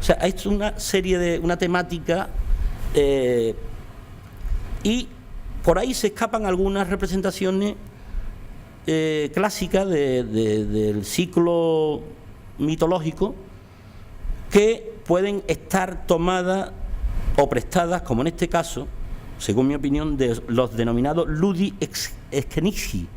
O sea, es una temática, y por ahí se escapan algunas representaciones clásicas del ciclo mitológico que pueden estar tomadas o prestadas, como en este caso, según mi opinión, de los denominados ludi scenici,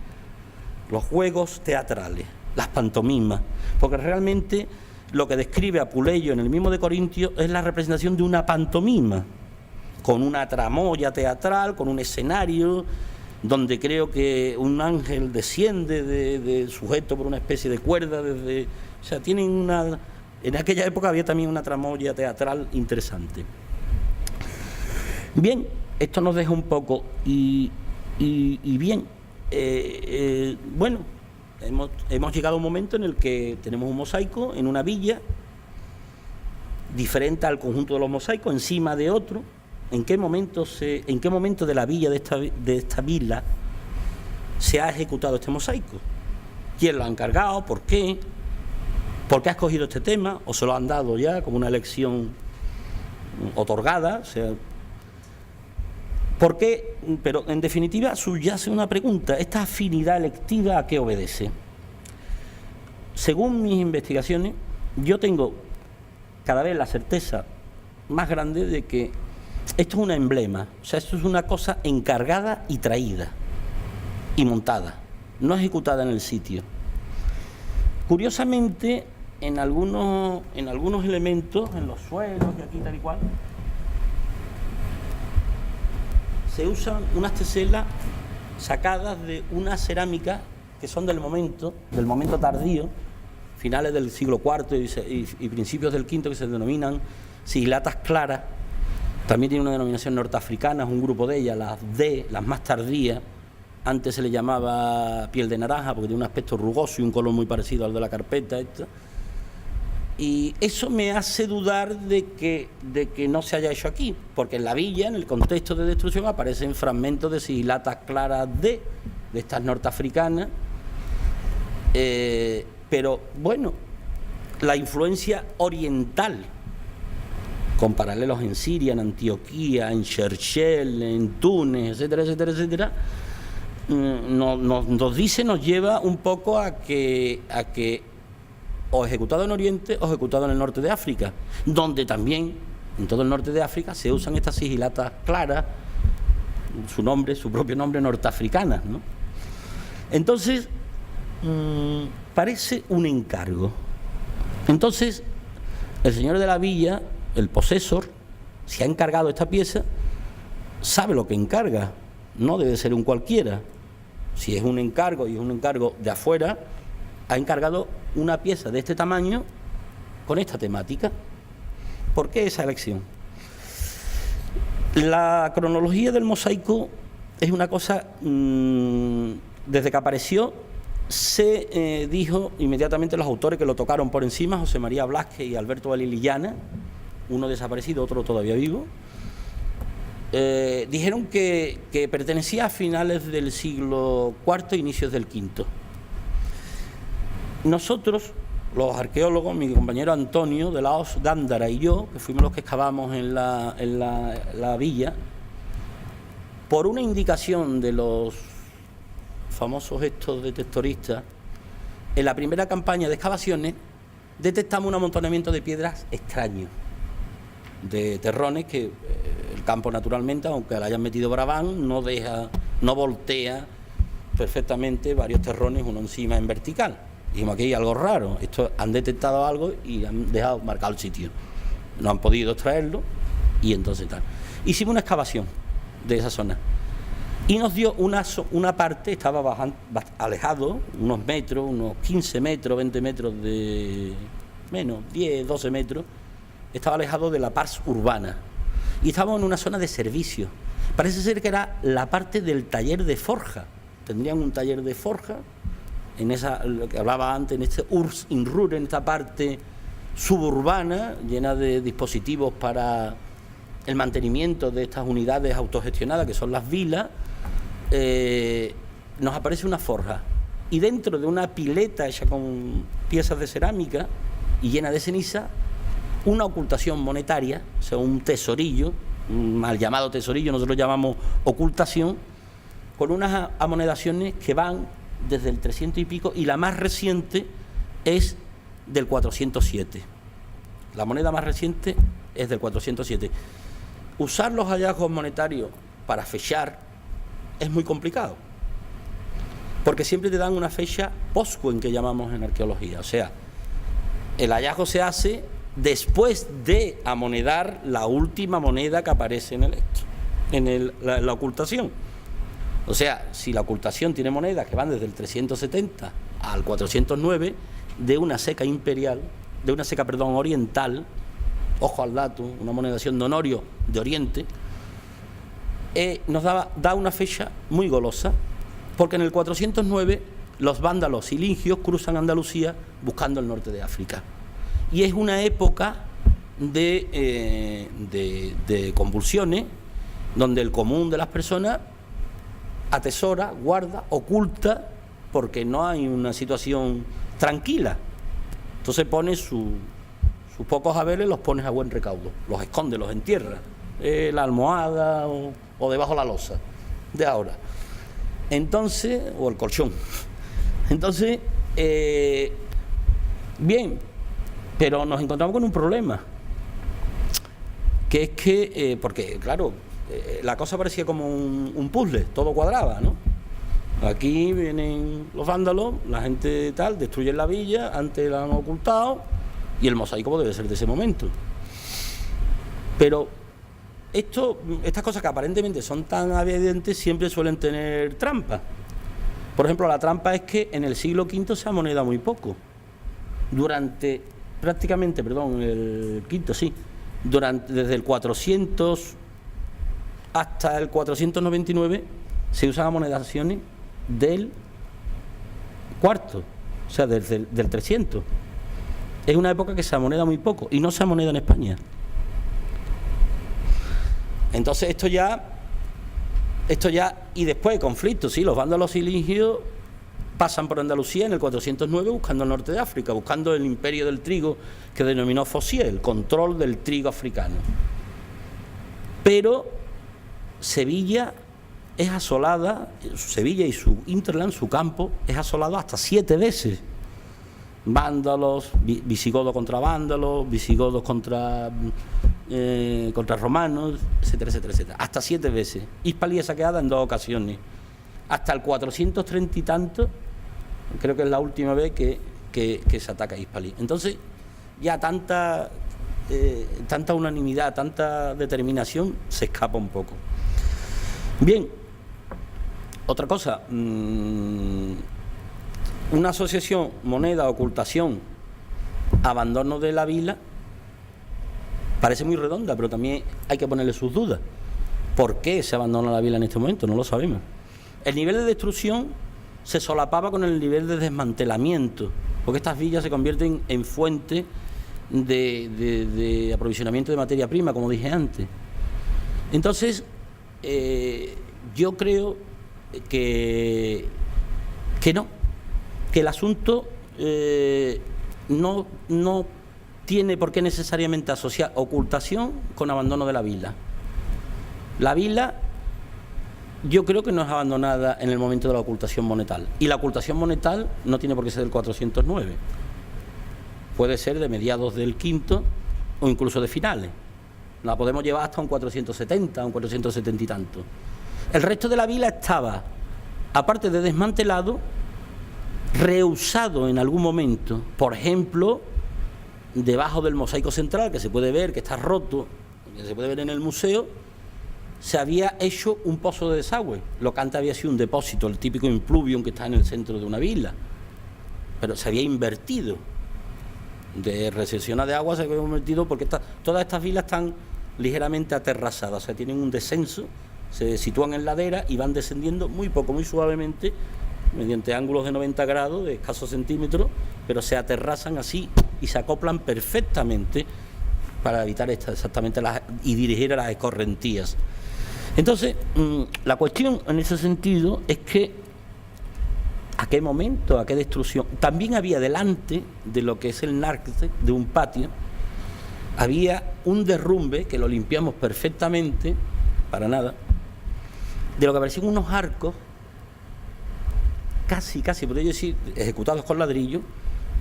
los juegos teatrales, las pantomimas, porque realmente lo que describe Apuleyo en el mismo de Corintios es la representación de una pantomima, con una tramoya teatral, con un escenario donde creo que un ángel desciende de sujeto por una especie de cuerda desde, o sea, tienen en aquella época había también una tramoya teatral interesante. Bien, esto nos deja un poco y bien, bueno, hemos llegado a un momento en el que tenemos un mosaico en una villa diferente al conjunto de los mosaicos, encima de otro. ¿En qué momento de la villa de esta vila se ha ejecutado este mosaico? ¿Quién lo ha encargado? ¿Por qué? ¿Por qué ha escogido este tema? ¿O se lo han dado ya como una elección otorgada? O sea, ¿Por qué? Pero en definitiva subyace una pregunta: ¿esta afinidad electiva a qué obedece? Según mis investigaciones, yo tengo cada vez la certeza más grande de que esto es un emblema, o sea, esto es una cosa encargada y traída y montada, no ejecutada en el sitio. Curiosamente, en algunos elementos, en los suelos y aquí tal y cual, se usan unas teselas sacadas de una cerámica que son del momento tardío, finales del siglo IV y principios del V, que se denominan sigilatas claras. También tiene una denominación norteafricana, es un grupo de ellas, las D, las más tardías. Antes se le llamaba piel de naranja porque tiene un aspecto rugoso y un color muy parecido al de la carpeta esta. Y eso me hace dudar de que no se haya hecho aquí, porque en la villa, en el contexto de destrucción, aparecen fragmentos de sigilatas claras de estas norteafricanas. Pero bueno, la influencia oriental, con paralelos en Siria, en Antioquía, en Cherchell, en Túnez, etcétera, etcétera, etcétera, nos lleva un poco a que o ejecutado en Oriente o ejecutado en el norte de África, donde también en todo el norte de África se usan estas sigilatas claras, su propio nombre, norteafricanas, ¿no? Entonces, parece un encargo. Entonces, el señor de la villa, el posesor, si ha encargado esta pieza, sabe lo que encarga, no debe ser un cualquiera. Si es un encargo y es un encargo de afuera, ha encargado una pieza de este tamaño con esta temática. ¿Por qué esa elección? La cronología del mosaico es una cosa, desde que apareció, se dijo inmediatamente los autores que lo tocaron por encima, José María Blasque y Alberto Valilillana, uno desaparecido, otro todavía vivo, dijeron que pertenecía a finales del siglo IV, inicios del V. Nosotros, los arqueólogos, mi compañero Antonio de Laos Gándara y yo, que fuimos los que excavamos en la villa, por una indicación de los famosos estos detectoristas, en la primera campaña de excavaciones detectamos un amontonamiento de piedras extraños, de terrones que el campo naturalmente, aunque le hayan metido braván, no voltea perfectamente varios terrones uno encima en vertical. Dijimos, aquí hay algo raro, estos han detectado algo y han dejado marcado el sitio, no han podido extraerlo y entonces tal. Hicimos una excavación de esa zona y nos dio una parte, estaba alejado, unos metros, unos 15 metros, 20 metros de menos, 10, 12 metros, estaba alejado de la pars urbana y estábamos en una zona de servicio. Parece ser que era la parte del taller de forja, tendrían un taller de forja en esa, lo que hablaba antes, en este Urs in Ruhr, en esta parte suburbana llena de dispositivos para el mantenimiento de estas unidades autogestionadas que son las vilas. Nos aparece una forja y dentro de una pileta hecha con piezas de cerámica y llena de ceniza, una ocultación monetaria, o sea, un tesorillo, un mal llamado tesorillo, nosotros lo llamamos ocultación, con unas amonedaciones que van desde el 300 y pico, y la más reciente es del 407. La moneda más reciente es del 407. Usar los hallazgos monetarios para fechar es muy complicado, porque siempre te dan una fecha poscuen, que llamamos en arqueología, o sea, el hallazgo se hace después de amonedar la última moneda que aparece en la ocultación. O sea, si la ocultación tiene monedas que van desde el 370 al 409, de una ceca imperial, oriental, ojo al dato, una monedación de Honorio de Oriente, nos da una fecha muy golosa, porque en el 409 los vándalos silingios cruzan Andalucía buscando el norte de África. Y es una época de convulsiones, donde el común de las personas atesora, guarda, oculta, porque no hay una situación tranquila. Entonces pone sus pocos haberes, los pones a buen recaudo, los esconde, los entierra, la almohada o debajo la losa de ahora. Entonces, o el colchón. Entonces, bien, pero nos encontramos con un problema, que es que, porque claro, la cosa parecía como un puzzle, todo cuadraba, ¿no? Aquí vienen los vándalos, la gente tal, destruyen la villa, antes la han ocultado, y el mosaico debe ser de ese momento. Pero estas cosas que aparentemente son tan evidentes siempre suelen tener trampa. Por ejemplo, la trampa es que en el siglo V se amoneda muy poco. Durante, prácticamente, perdón, el V, sí, desde el 400 hasta el 499 se usan amonedaciones del cuarto, o sea, del 300. Es una época que se amoneda muy poco y no se amoneda en España. Entonces esto ya, y después conflictos, sí, los vándalos silingios pasan por Andalucía en el 409 buscando el norte de África, buscando el imperio del trigo que denominó Fosier, el control del trigo africano. Pero Sevilla es asolada, Sevilla y su hinterland, su campo, es asolado hasta 7 veces. Vándalos, visigodos contra vándalos, visigodos contra romanos, etcétera, etcétera, etcétera. Hasta 7 veces. Hispalí es saqueada en 2 ocasiones. Hasta el 430 y tanto, creo que es la última vez que se ataca Hispalí. Entonces, ya tanta unanimidad, tanta determinación, se escapa un poco. Bien, otra cosa, una asociación, moneda, ocultación, abandono de la vila, parece muy redonda, pero también hay que ponerle sus dudas. ¿Por qué se abandona la vila en este momento? No lo sabemos. El nivel de destrucción se solapaba con el nivel de desmantelamiento, porque estas villas se convierten en fuente de aprovisionamiento de materia prima, como dije antes. Entonces, yo creo que no, que el asunto no tiene por qué necesariamente asociar ocultación con abandono de la vila. La vila, yo creo que no es abandonada en el momento de la ocultación monetal, y la ocultación monetal no tiene por qué ser del 409, puede ser de mediados del V o incluso de finales. La podemos llevar hasta un 470, un 470 y tanto. El resto de la vila estaba, aparte de desmantelado, reusado en algún momento. Por ejemplo, debajo del mosaico central, que se puede ver, que está roto, que se puede ver en el museo, se había hecho un pozo de desagüe. Lo que antes había sido un depósito, el típico impluvium que está en el centro de una vila. Pero se había invertido. De recepción de agua se había invertido porque todas estas vilas están ligeramente aterrazadas, o sea, tienen un descenso, se sitúan en ladera y van descendiendo muy poco, muy suavemente, mediante ángulos de 90 grados, de escasos centímetros, pero se aterrazan así y se acoplan perfectamente para evitar exactamente y dirigir a las escorrentías. Entonces, la cuestión en ese sentido es que ¿a qué momento, a qué destrucción? También había delante de lo que es el nártex de un patio, había un derrumbe que lo limpiamos perfectamente, para nada, de lo que parecían unos arcos, casi, podría decir, ejecutados con ladrillo,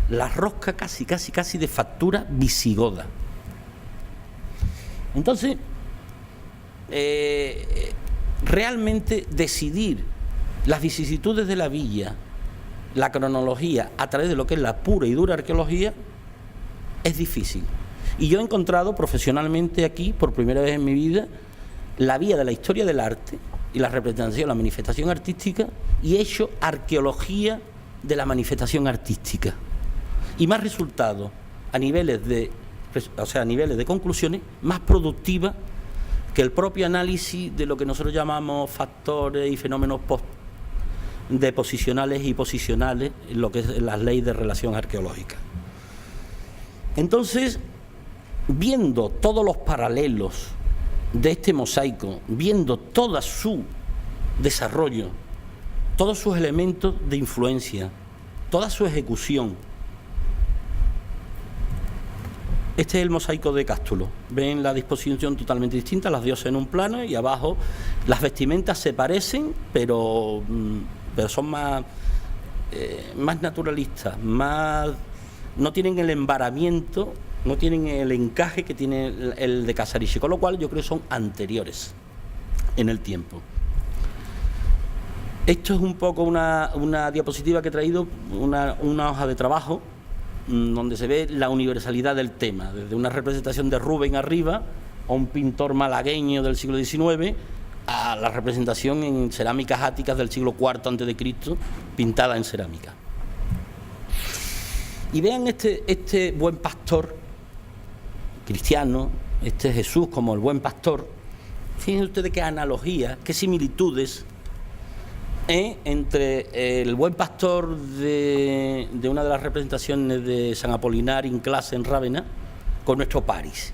la rosca casi de factura visigoda. Entonces, realmente decidir las vicisitudes de la villa, la cronología, a través de lo que es la pura y dura arqueología, es difícil. Y yo he encontrado profesionalmente aquí, por primera vez en mi vida, la vía de la historia del arte y la representación, la manifestación artística, y he hecho arqueología de la manifestación artística. Y más resultados a niveles de conclusiones más productivas que el propio análisis de lo que nosotros llamamos factores y fenómenos deposicionales y posicionales, en lo que es las leyes de relación arqueológica. Entonces, viendo todos los paralelos de este mosaico, viendo todo su desarrollo, todos sus elementos de influencia, toda su ejecución, Este es el mosaico de Cástulo. Ven la disposición totalmente distinta, las diosas en un plano y abajo las vestimentas se parecen, pero son más naturalistas, no tienen el embaramiento, no tienen el encaje que tiene el de Casariche, con lo cual yo creo que son anteriores en el tiempo. Esto es un poco una diapositiva que he traído, una hoja de trabajo, donde se ve la universalidad del tema, desde una representación de Rubén arriba, a un pintor malagueño del siglo XIX, a la representación en cerámicas áticas del siglo IV a.C., pintada en cerámica. Y vean este buen pastor cristiano, este Jesús como el buen pastor. Fíjense ustedes qué analogías, qué similitudes entre el buen pastor de una de las representaciones de San Apolinar in clase en Rávena con nuestro Paris.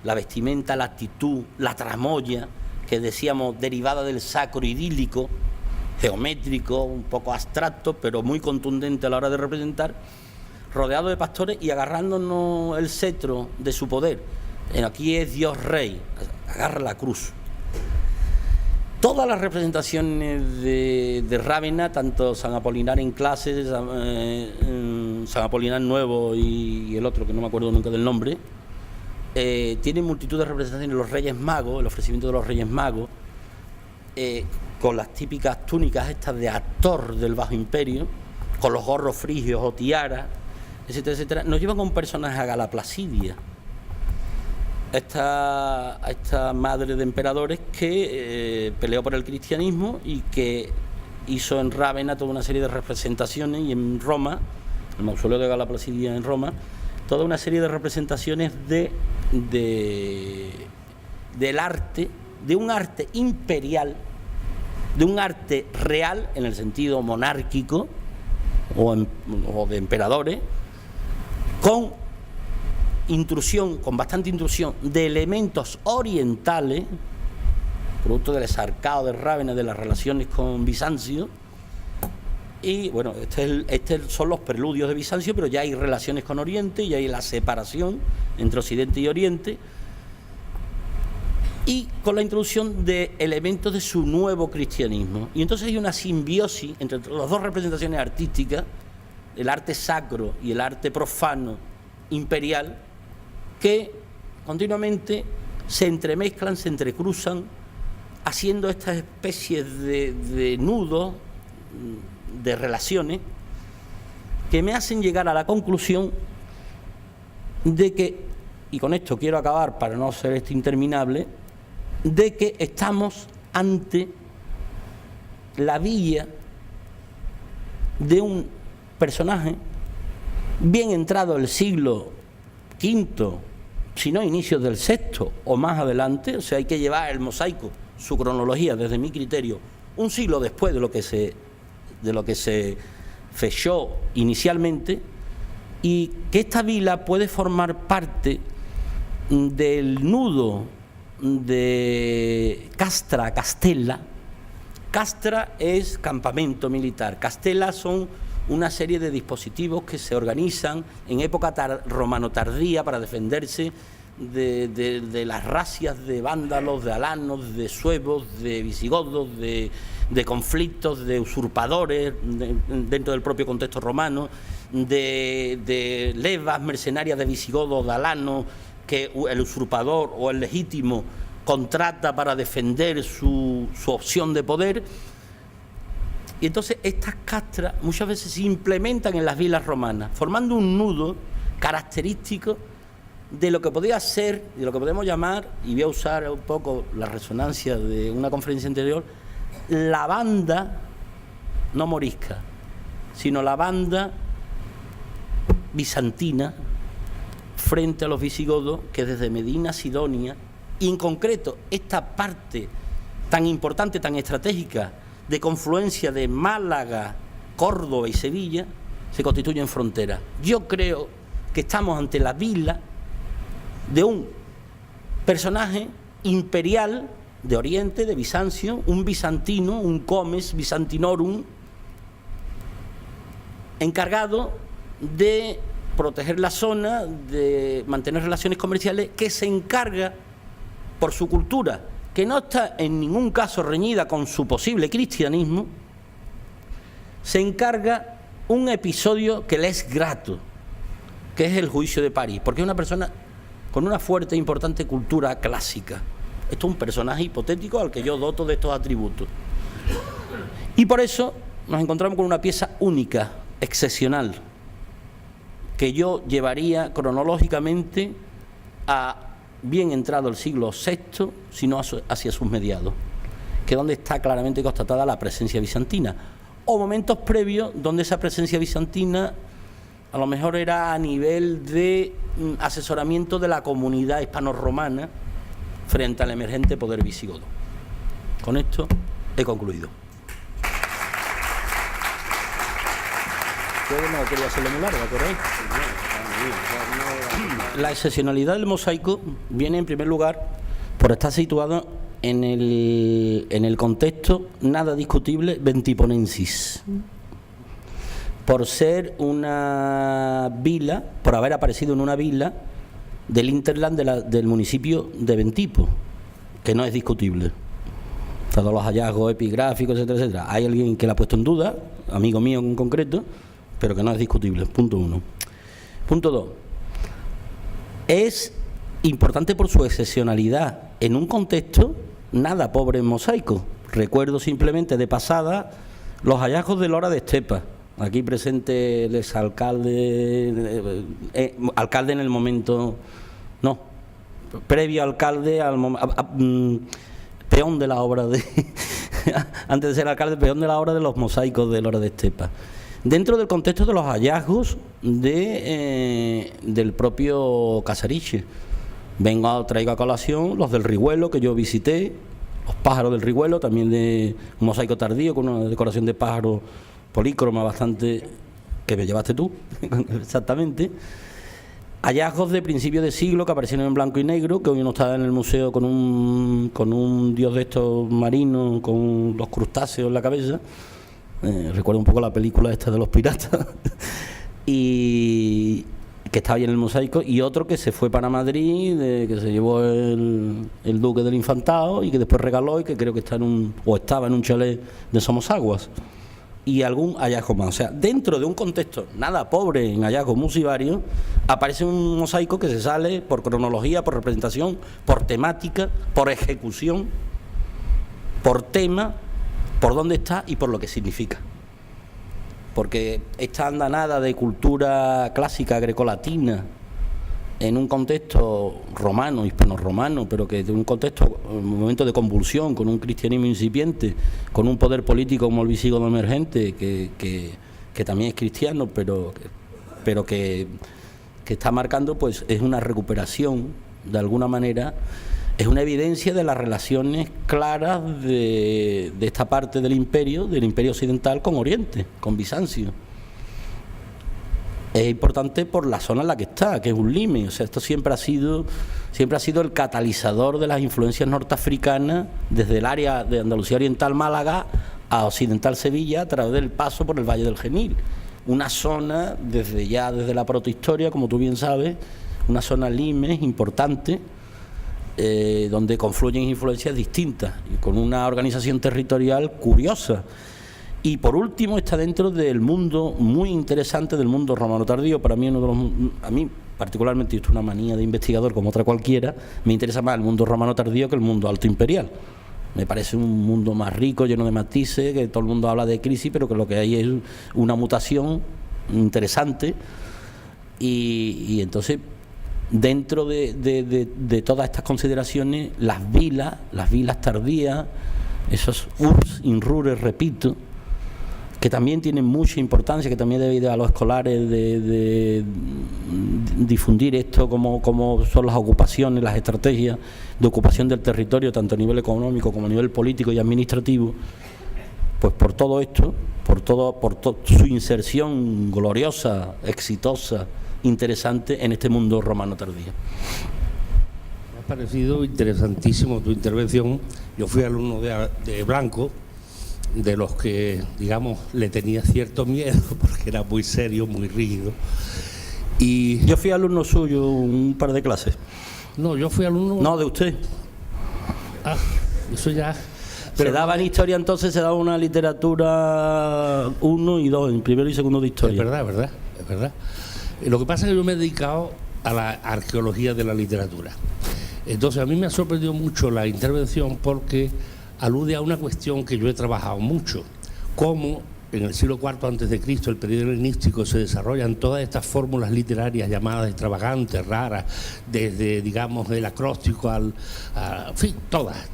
La vestimenta, la actitud, la tramoya, que decíamos derivada del sacro idílico, geométrico, un poco abstracto, pero muy contundente a la hora de representar, rodeado de pastores y agarrándonos el cetro de su poder. Aquí es Dios Rey, agarra la cruz. Todas las representaciones de Rávena, tanto San Apolinar en clase, San Apolinar Nuevo y el otro que no me acuerdo nunca del nombre, tienen multitud de representaciones. Los Reyes Magos, el ofrecimiento de los Reyes Magos, con las típicas túnicas estas de actor del Bajo Imperio, con los gorros frigios o tiaras, etcétera, etcétera, nos llevan a un personaje, a Gala Placidia, a esta madre de emperadores que peleó por el cristianismo y que hizo en Rávena toda una serie de representaciones, y en Roma, el mausoleo de Gala Placidia en Roma, toda una serie de representaciones del arte, de un arte imperial, de un arte real en el sentido monárquico o de emperadores, con bastante intrusión de elementos orientales, producto del exarcado de Rávena, de las relaciones con Bizancio. Y bueno, estos son los preludios de Bizancio, pero ya hay relaciones con Oriente, ya hay la separación entre Occidente y Oriente, y con la introducción de elementos de su nuevo cristianismo. Y entonces hay una simbiosis entre las dos representaciones artísticas, el arte sacro y el arte profano imperial, que continuamente se entremezclan, se entrecruzan, haciendo estas especies de nudos, de relaciones, que me hacen llegar a la conclusión de que, y con esto quiero acabar para no ser esto interminable, de que estamos ante la villa de un personaje bien entrado el siglo V, si no inicios del VI o más adelante. O sea, hay que llevar el mosaico, su cronología, desde mi criterio, un siglo después de lo que se fechó inicialmente, y que esta vila puede formar parte del nudo de Castra, Castella. Castra es campamento militar, Castella son una serie de dispositivos que se organizan en época romano tardía para defenderse de las razias de vándalos, de alanos, de suevos, de visigodos, de conflictos, de usurpadores dentro del propio contexto romano, de levas mercenarias de visigodos, de alanos, que el usurpador o el legítimo contrata para defender su opción de poder. Y entonces estas castras muchas veces se implementan en las vilas romanas, formando un nudo característico de lo que podía ser, de lo que podemos llamar, y voy a usar un poco la resonancia de una conferencia anterior, la banda no morisca, sino la banda bizantina frente a los visigodos, que desde Medina, Sidonia, y en concreto esta parte tan importante, tan estratégica, de confluencia de Málaga, Córdoba y Sevilla, se constituyen fronteras. Yo creo que estamos ante la vila de un personaje imperial de Oriente, de Bizancio, un bizantino, un comes Byzantinorum, encargado de proteger la zona, de mantener relaciones comerciales, que se encarga, por su cultura, que no está en ningún caso reñida con su posible cristianismo, se encarga un episodio que le es grato, que es el juicio de París, porque es una persona con una fuerte e importante cultura clásica. Esto es un personaje hipotético al que yo doto de estos atributos. Y por eso nos encontramos con una pieza única, excepcional, que yo llevaría cronológicamente a bien entrado el siglo VI, sino hacia sus mediados, que es donde está claramente constatada la presencia bizantina, o momentos previos donde esa presencia bizantina a lo mejor era a nivel de asesoramiento de la comunidad hispano-romana frente al emergente poder visigodo. Con esto he concluido. Yo no quería hacerlo muy largo, ¿correcto? La excepcionalidad del mosaico viene en primer lugar por estar situado en el contexto nada discutible Ventiponensis, por ser una vila, por haber aparecido en una vila del hinterland del municipio de Ventipo, que no es discutible. Todos los hallazgos epigráficos, etcétera, etcétera. Hay alguien que la ha puesto en duda, amigo mío en concreto, pero que no es discutible. Punto 1. Punto 2. Es importante por su excepcionalidad en un contexto nada pobre en mosaico. Recuerdo simplemente de pasada los hallazgos de Lora de Estepa. Aquí presente el exalcalde, alcalde en el momento, no, previo alcalde, peón de la obra de, antes de ser alcalde, peón de la obra de los mosaicos de Lora de Estepa. Dentro del contexto de los hallazgos del propio Casariche. Traigo a colación los del Rigüelo que yo visité, los pájaros del Rigüelo, también de un mosaico tardío con una decoración de pájaros polícroma bastante, que me llevaste tú, exactamente. Hallazgos de principio de siglo que aparecieron en blanco y negro, que hoy uno está en el museo con un dios de estos marinos, con los crustáceos en la cabeza. Recuerdo un poco la película esta de los piratas, y que estaba ahí en el mosaico, y otro que se fue para Madrid, que se llevó el duque del Infantado y que después regaló, y que creo que está estaba en un chalet de Somosaguas, y algún hallazgo más. O sea, dentro de un contexto nada pobre en hallazgos musivarios, aparece un mosaico que se sale por cronología, por representación, por temática, por ejecución, por tema, por dónde está y por lo que significa. Porque esta andanada de cultura clásica grecolatina en un contexto romano, hispano-romano, pero que de un contexto, un momento de convulsión, con un cristianismo incipiente, con un poder político como el visigodo emergente, que también es cristiano, pero que está marcando, pues es una recuperación, de alguna manera, es una evidencia de las relaciones claras de esta parte del imperio occidental con Oriente, con Bizancio. Es importante por la zona en la que está, que es un lime. O sea, esto siempre ha sido el catalizador de las influencias norteafricanas desde el área de Andalucía Oriental, Málaga, a Occidental Sevilla, a través del paso por el Valle del Genil. Una zona, desde la protohistoria, como tú bien sabes, una zona limes importante, donde confluyen influencias distintas y con una organización territorial curiosa. Y por último está dentro del mundo muy interesante del mundo romano tardío. Para mí, a mí particularmente, esto es una manía de investigador como otra cualquiera, me interesa más el mundo romano tardío que el mundo alto imperial. Me parece un mundo más rico, lleno de matices, que todo el mundo habla de crisis, pero que lo que hay es una mutación interesante. Y entonces, dentro de todas estas consideraciones, las vilas tardías, esos urs in rures, repito, que también tienen mucha importancia, que también debe ir a los escolares de difundir esto, como son las ocupaciones, las estrategias de ocupación del territorio, tanto a nivel económico como a nivel político y administrativo. Pues por todo esto, por su inserción gloriosa, exitosa, interesante en este mundo romano tardío. Me ha parecido interesantísimo tu intervención. Yo fui alumno de Blanco, de los que, digamos, le tenía cierto miedo porque era muy serio, muy rígido, Y Yo fui alumno suyo un par de clases. no, yo fui alumno. No, de usted. Ah, eso ya. Se daba en historia entonces, se daba una literatura 1 y 2, en primero y segundo de historia. Es verdad. Lo que pasa es que yo me he dedicado a la arqueología de la literatura. Entonces a mí me ha sorprendido mucho la intervención porque alude a una cuestión que yo he trabajado mucho, cómo en el siglo IV a.C., el periodo helenístico, se desarrollan todas estas fórmulas literarias llamadas extravagantes, raras, desde, digamos, el acróstico en fin, todas.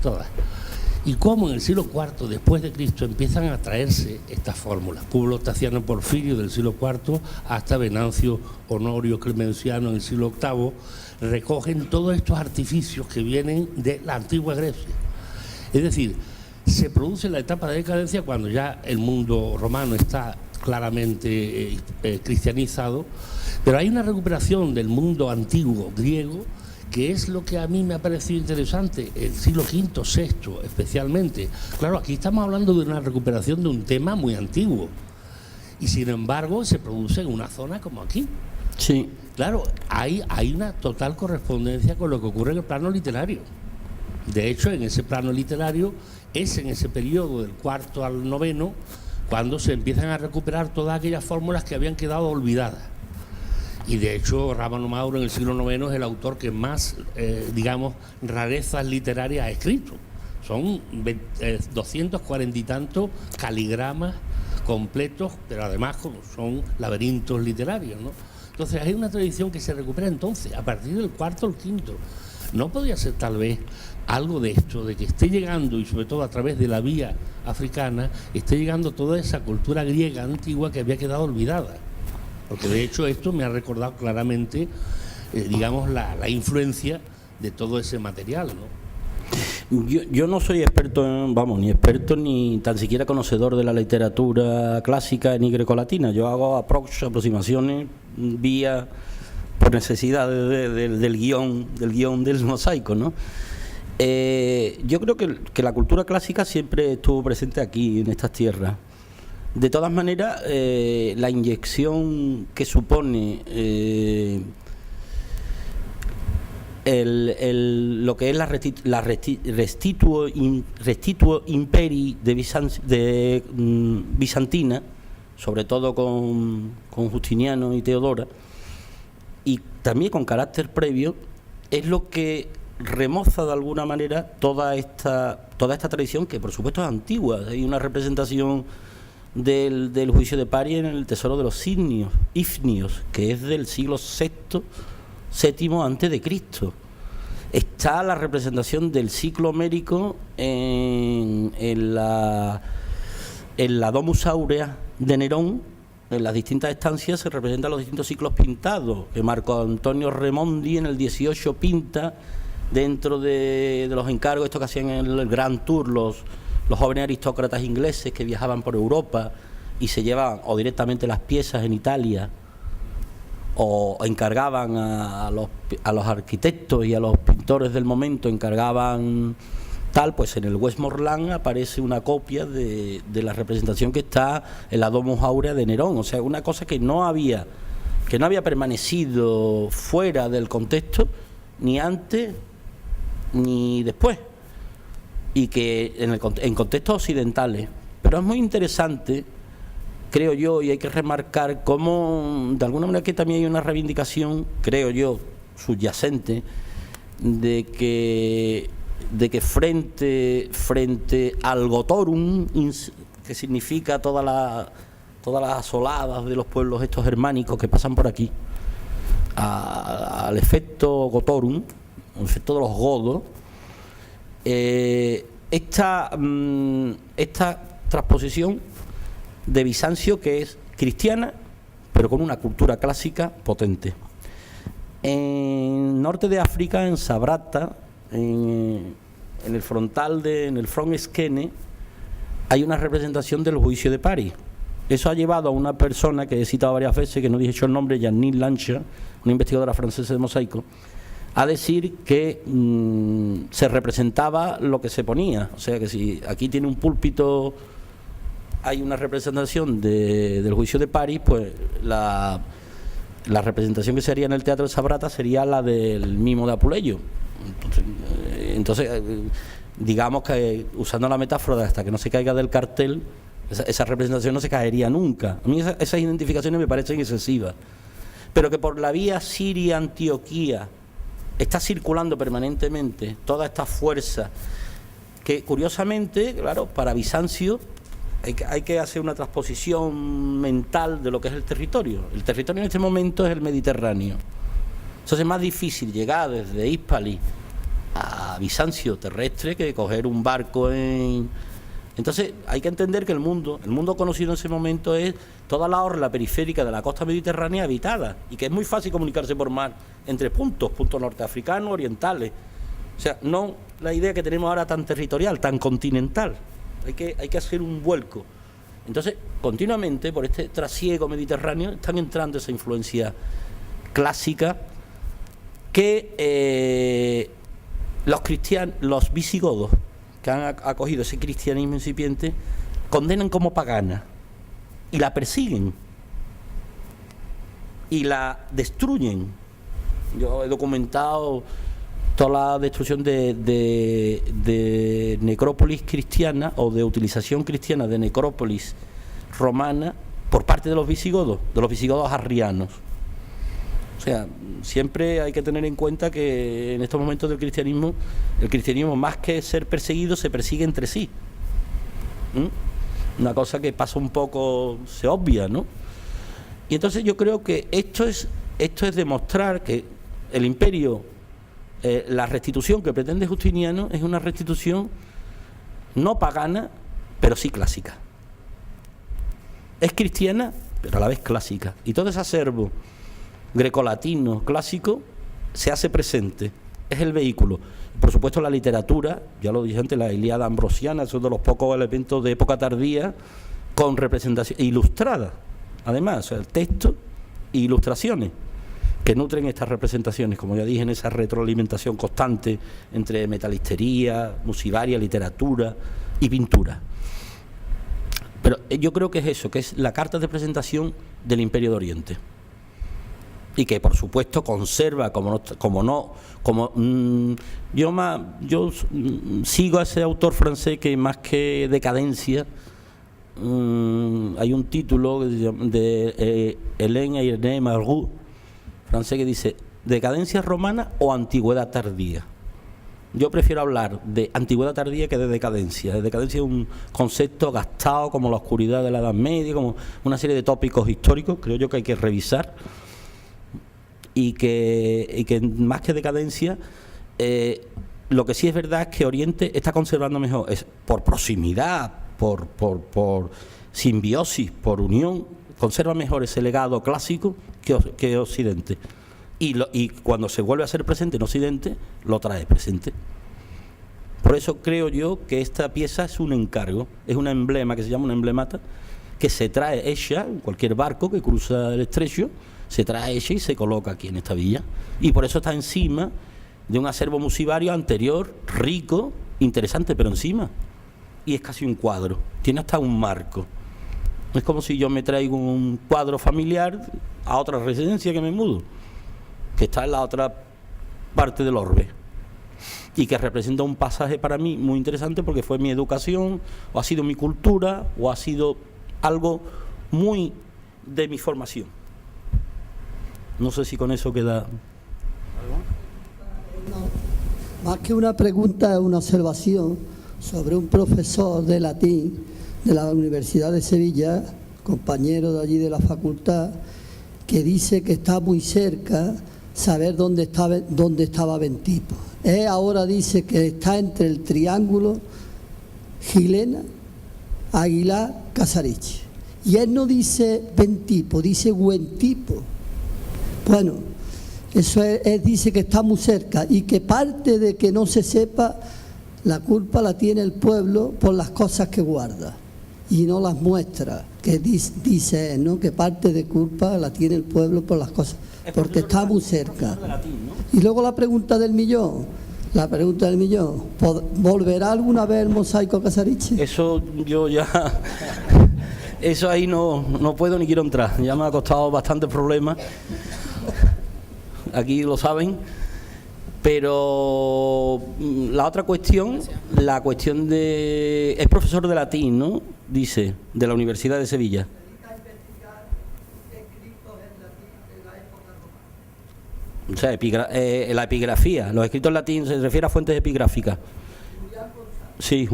Y cómo en el siglo IV después de Cristo empiezan a traerse estas fórmulas. Publio Taciano Porfirio del siglo IV hasta Venancio Honorio Clemenciano en el siglo VIII recogen todos estos artificios que vienen de la antigua Grecia. Es decir, se produce la etapa de decadencia cuando ya el mundo romano está claramente cristianizado, pero hay una recuperación del mundo antiguo griego, que es lo que a mí me ha parecido interesante, el siglo V, VI especialmente. Claro, aquí estamos hablando de una recuperación de un tema muy antiguo y sin embargo se produce en una zona como aquí. Sí. Claro, hay una total correspondencia con lo que ocurre en el plano literario. De hecho, en ese plano literario es en ese periodo del IV al IX cuando se empiezan a recuperar todas aquellas fórmulas que habían quedado olvidadas. Y de hecho Rábano Mauro en el siglo IX es el autor que más, digamos, rarezas literarias ha escrito. Son 240 y tantos caligramas completos, pero además son laberintos literarios, ¿no? Entonces hay una tradición que se recupera entonces, a partir del IV al V. ¿No podría ser tal vez algo de esto, de que esté llegando, y sobre todo a través de la vía africana, esté llegando toda esa cultura griega antigua que había quedado olvidada? Porque de hecho esto me ha recordado claramente, digamos, la influencia de todo ese material, ¿no? Yo no soy experto, ni experto ni tan siquiera conocedor de la literatura clásica ni grecolatina. Yo hago aproximaciones vía por necesidad del guión del mosaico, ¿no? Yo creo que la cultura clásica siempre estuvo presente aquí, en estas tierras. De todas maneras, la inyección que supone lo que es la restituo imperi de bizantina, sobre todo con Justiniano y Teodora, y también con carácter previo, es lo que remoza de alguna manera toda esta tradición, que por supuesto es antigua. Hay una representación del juicio de París en el Tesoro de los Ifnios, que es del siglo VII antes de Cristo. Está la representación del ciclo homérico en la Domus Aurea de Nerón. En las distintas estancias se representan los distintos ciclos pintados, que Marco Antonio Remondi en el 18 pinta dentro de los encargos, esto que hacían en el Grand Tour los jóvenes aristócratas ingleses que viajaban por Europa y se llevaban o directamente las piezas en Italia o encargaban a los arquitectos y a los pintores del momento, encargaban tal, pues en el Westmoreland aparece una copia de la representación que está en la Domus Aurea de Nerón. O sea, una cosa que no había permanecido fuera del contexto ni antes ni después, y que en contextos occidentales. Pero es muy interesante, creo yo, y hay que remarcar cómo de alguna manera que también hay una reivindicación, creo yo, subyacente, de que frente al Gotorum, que significa todas las asoladas de los pueblos estos germánicos que pasan por aquí, al efecto Gotorum, al efecto de los godos, esta transposición de Bizancio, que es cristiana pero con una cultura clásica potente. En el norte de África, en Sabrata, en el frontal en el Front Esquene, hay una representación del juicio de París. Eso ha llevado a una persona que he citado varias veces, que no dije el nombre, Janine Lancha, una investigadora francesa de mosaico, a decir que se representaba lo que se ponía. O sea que si aquí tiene un púlpito, hay una representación del juicio de París, pues la representación que se haría en el Teatro de Sabrata sería la del mimo de Apuleyo. Entonces, digamos que usando la metáfora de hasta que no se caiga del cartel, esa representación no se caería nunca. A mí esas identificaciones me parecen excesivas. Pero que por la vía Siria-Antioquía está circulando permanentemente toda esta fuerza que, curiosamente, claro, para Bizancio hay que hacer una transposición mental de lo que es el territorio. El territorio en este momento es el Mediterráneo. Entonces es más difícil llegar desde Hispali a Bizancio terrestre que coger un barco en... Entonces hay que entender que el mundo conocido en ese momento es toda la orla periférica de la costa mediterránea habitada, y que es muy fácil comunicarse por mar entre puntos norteafricanos, orientales. O sea, no la idea que tenemos ahora tan territorial, tan continental. Hay que hacer un vuelco. Entonces, continuamente, por este trasiego mediterráneo, están entrando esa influencia clásica que los visigodos, que han acogido ese cristianismo incipiente, condenan como pagana y la persiguen y la destruyen. Yo he documentado toda la destrucción de necrópolis cristiana o de utilización cristiana de necrópolis romana por parte de los visigodos arrianos. O sea, siempre hay que tener en cuenta que en estos momentos del cristianismo, el cristianismo más que ser perseguido se persigue entre sí. Una cosa que pasa un poco, se obvia, ¿no? Y entonces yo creo que esto es demostrar que el imperio, la restitución que pretende Justiniano es una restitución no pagana, pero sí clásica. Es cristiana, pero a la vez clásica. Y todo ese acervo grecolatino clásico se hace presente, es el vehículo. Por supuesto, la literatura, ya lo dije antes, la Ilíada ambrosiana, son de los pocos elementos de época tardía con representación ilustrada, además, o sea, el texto e ilustraciones que nutren estas representaciones, como ya dije, en esa retroalimentación constante entre metalistería, musivaria, literatura y pintura. Pero yo creo que es eso, que es la carta de presentación del Imperio de Oriente. Y que por supuesto conserva, yo sigo a ese autor francés que más que decadencia, hay un título de Hélène Irene Malraux, francés, que dice decadencia romana o antigüedad tardía. Yo prefiero hablar de antigüedad tardía que de decadencia. De decadencia es un concepto gastado como la oscuridad de la Edad Media, como una serie de tópicos históricos, creo yo que hay que revisar. Y que más que decadencia, lo que sí es verdad es que Oriente está conservando mejor, es por proximidad, por simbiosis, por unión, conserva mejor ese legado clásico que Occidente. Y cuando se vuelve a ser presente en Occidente, lo trae presente. Por eso creo yo que esta pieza es un encargo, es un emblema que se llama una emblemata, que se trae hecha en cualquier barco que cruza el estrecho, se trae hecha y se coloca aquí en esta villa. Y por eso está encima de un acervo musivario anterior, rico, interesante, pero encima. Y es casi un cuadro, tiene hasta un marco. Es como si yo me traigo un cuadro familiar a otra residencia que me mudo, que está en la otra parte del orbe, y que representa un pasaje para mí muy interesante porque fue mi educación, o ha sido mi cultura, o ha sido algo muy de mi formación. No sé si con eso queda... No, más que una pregunta, es una observación sobre un profesor de latín de la Universidad de Sevilla, compañero de allí de la facultad, que dice que está muy cerca saber dónde estaba Ventipo. Él ahora dice que está entre el triángulo Gilena, Aguilar, Casariche. Y él no dice Ventipo, dice Huentipo. Bueno, eso él dice que está muy cerca y que parte de que no se sepa, la culpa la tiene el pueblo por las cosas que guarda y no las muestra, que dice él, ¿no? Que parte de culpa la tiene el pueblo por las cosas, porque está muy cerca. Y luego la pregunta del millón, ¿volverá alguna vez el mosaico Casariche? Eso yo ya... Eso ahí no puedo ni quiero entrar, ya me ha costado bastantes problemas. aquí lo saben. Pero la otra cuestión, la cuestión de... Es profesor de latín, ¿no? Dice, de la Universidad de Sevilla. O sea, la epigrafía, los escritos en latín se refiere a fuentes epigráficas. Sí,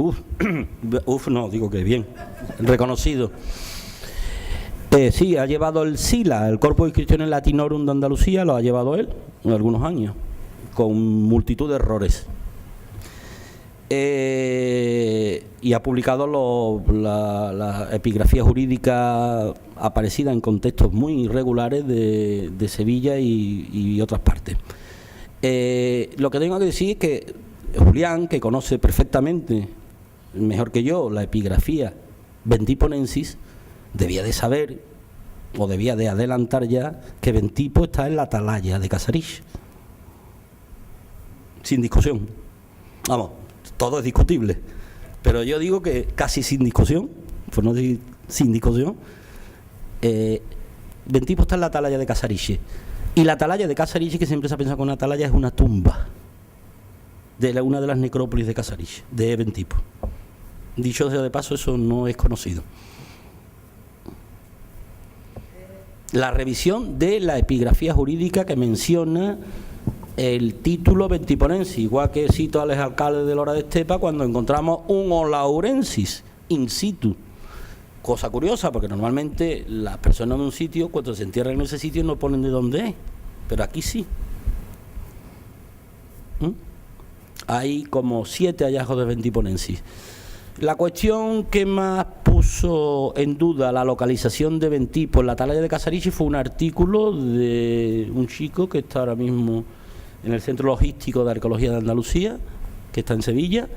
no, digo que bien, reconocido. Sí, ha llevado el SILA, el Corpus Inscriptiones Latinorum de Andalucía, lo ha llevado él en algunos años, con multitud de errores. Y ha publicado la epigrafía jurídica aparecida en contextos muy irregulares de Sevilla y otras partes. Lo que tengo que decir es que Julián, que conoce perfectamente, mejor que yo, la epigrafía Ventiponensis, debía de saber, o debía de adelantar ya, que Ventipo está en la atalaya de Casarich. Sin discusión. Vamos, todo es discutible, pero yo digo que casi sin discusión, por no decir sin discusión, Ventipo está en la atalaya de Casariche. Y la atalaya de Casariche, que siempre se ha pensado que una atalaya es una tumba de una de las necrópolis de Casariche, de Ventipo. Dicho sea de paso, eso no es conocido. La revisión de la epigrafía jurídica que menciona el título Ventiponensis, igual que cito al exalcalde de Lora de Estepa cuando encontramos un Olaurensis in situ. Cosa curiosa, porque normalmente las personas de un sitio, cuando se entierran en ese sitio, no ponen de dónde es, pero aquí sí. Hay como 7 hallazgos de Ventiponensis. La cuestión que más puso en duda la localización de Ventipo en la atalaya de Casariche fue un artículo de un chico que está ahora mismo en el Centro Logístico de Arqueología de Andalucía, que está en Sevilla,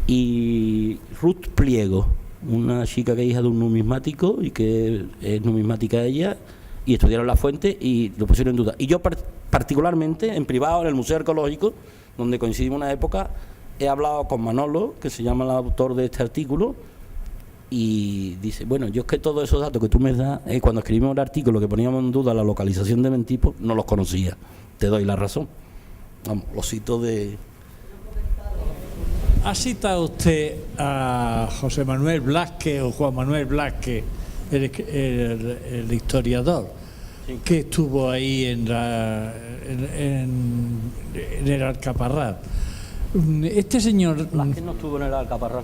y Ruth Pliego, una chica que es hija de un numismático y que es numismática ella, y estudiaron la fuente y lo pusieron en duda. Y yo particularmente, en privado, en el Museo Arqueológico, donde coincidimos una época, he hablado con Manolo, que se llama el autor de este artículo, y dice, bueno, yo es que todos esos datos que tú me das, cuando escribimos el artículo que poníamos en duda la localización de Ventipo, no los conocía. Te doy la razón. Vamos, lo cito de... ¿Ha citado usted a José Manuel Blázquez o Juan Manuel Blázquez, el historiador, sí, que estuvo ahí en el Alcaparral? Este señor... Blázquez no estuvo en el Alcaparral.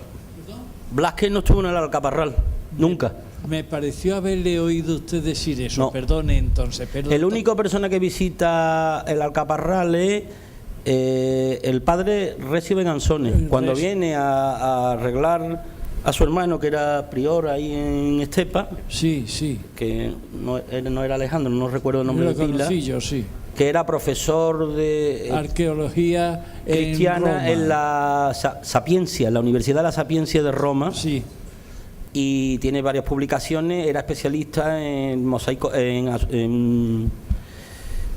Blázquez no estuvo en el Alcaparral, nunca. Me pareció haberle oído usted decir eso. No. Perdone entonces. El único persona que visita el Alcaparral es el padre Recio Beganzones, cuando viene a arreglar a su hermano, que era prior ahí en Estepa. Sí, sí. Que no era Alejandro, no recuerdo el nombre de pila. Yo, sí. Que era profesor de arqueología cristiana en la Sapiencia, en la Universidad de la Sapiencia de Roma. Sí. Y tiene varias publicaciones, era especialista en mosaico, en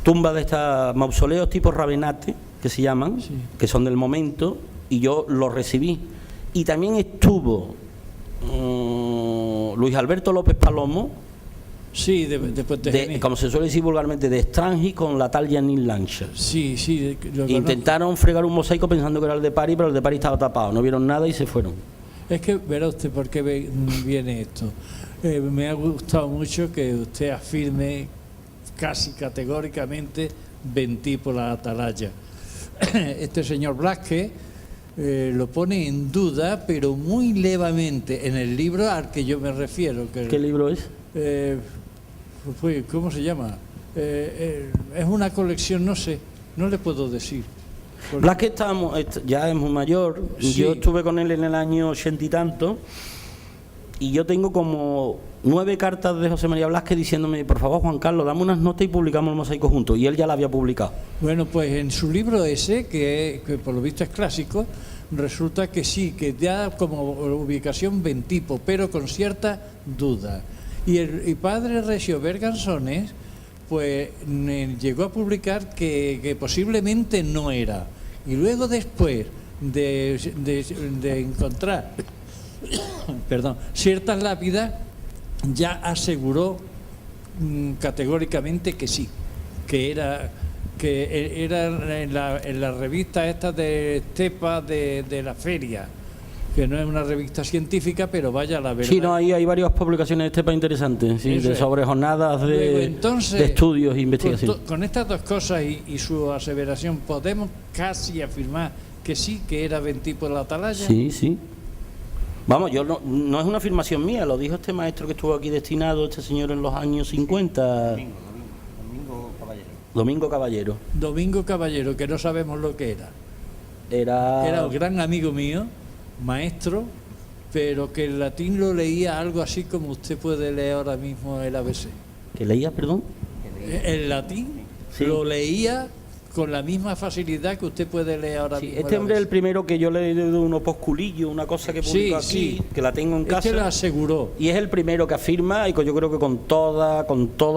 tumbas de estos mausoleos tipo Ravenate, que se llaman, sí, que son del momento, y yo lo recibí. Y también estuvo Luis Alberto López Palomo, sí, después como se suele decir vulgarmente, de Strangi con la tal Janine Lancha. Sí, sí. Intentaron fregar un mosaico pensando que era el de París, pero el de París estaba tapado, no vieron nada y se fueron. Es que verá usted por qué viene esto. Me ha gustado mucho que usted afirme casi categóricamente Ventipo la atalaya. Este señor Blázquez lo pone en duda, pero muy levemente, en el libro al que yo me refiero. ¿Qué libro es? ¿Cómo se llama? Es una colección, no sé, no le puedo decir. Blázquez ya es muy mayor, sí. Yo estuve con él en el año 80 y tanto, y yo tengo como 9 cartas de José María Blázquez diciéndome, por favor, Juan Carlos, dame unas notas y publicamos el mosaico juntos, y él ya la había publicado. Bueno, pues en su libro ese, que por lo visto es clásico, resulta que sí, que da como ubicación Ventipo, pero con cierta duda. Y el padre Recio Berganzones pues llegó a publicar que posiblemente no era. Y luego después de encontrar ciertas lápidas, ya aseguró categóricamente que sí, que era que era en la revista esta de Estepa de la feria, que no es una revista científica, pero vaya la verdad. Sí, no, hay varias publicaciones de Estepa interesantes, sí, sobre jornadas Luego, entonces, de estudios e investigación. Con estas dos cosas y su aseveración, ¿podemos casi afirmar que sí, que era Bentipo de la Atalaya? Sí, sí. Vamos, yo no es una afirmación mía, lo dijo este maestro que estuvo aquí destinado, este señor en los años 50. Domingo Caballero. Domingo Caballero, que no sabemos lo que era. Era un gran amigo mío, maestro, pero que el latín lo leía algo así como usted puede leer ahora mismo el ABC. ¿Que leía, perdón? El latín Sí. lo leía con la misma facilidad que usted puede leer ahora Sí, mismo. este el ABC. Es el ABC. primero que yo le he dado unos posculillos, una cosa que publicó aquí, sí. que la tengo en casa. Este lo aseguró. Y es el primero que afirma, y yo creo que con toda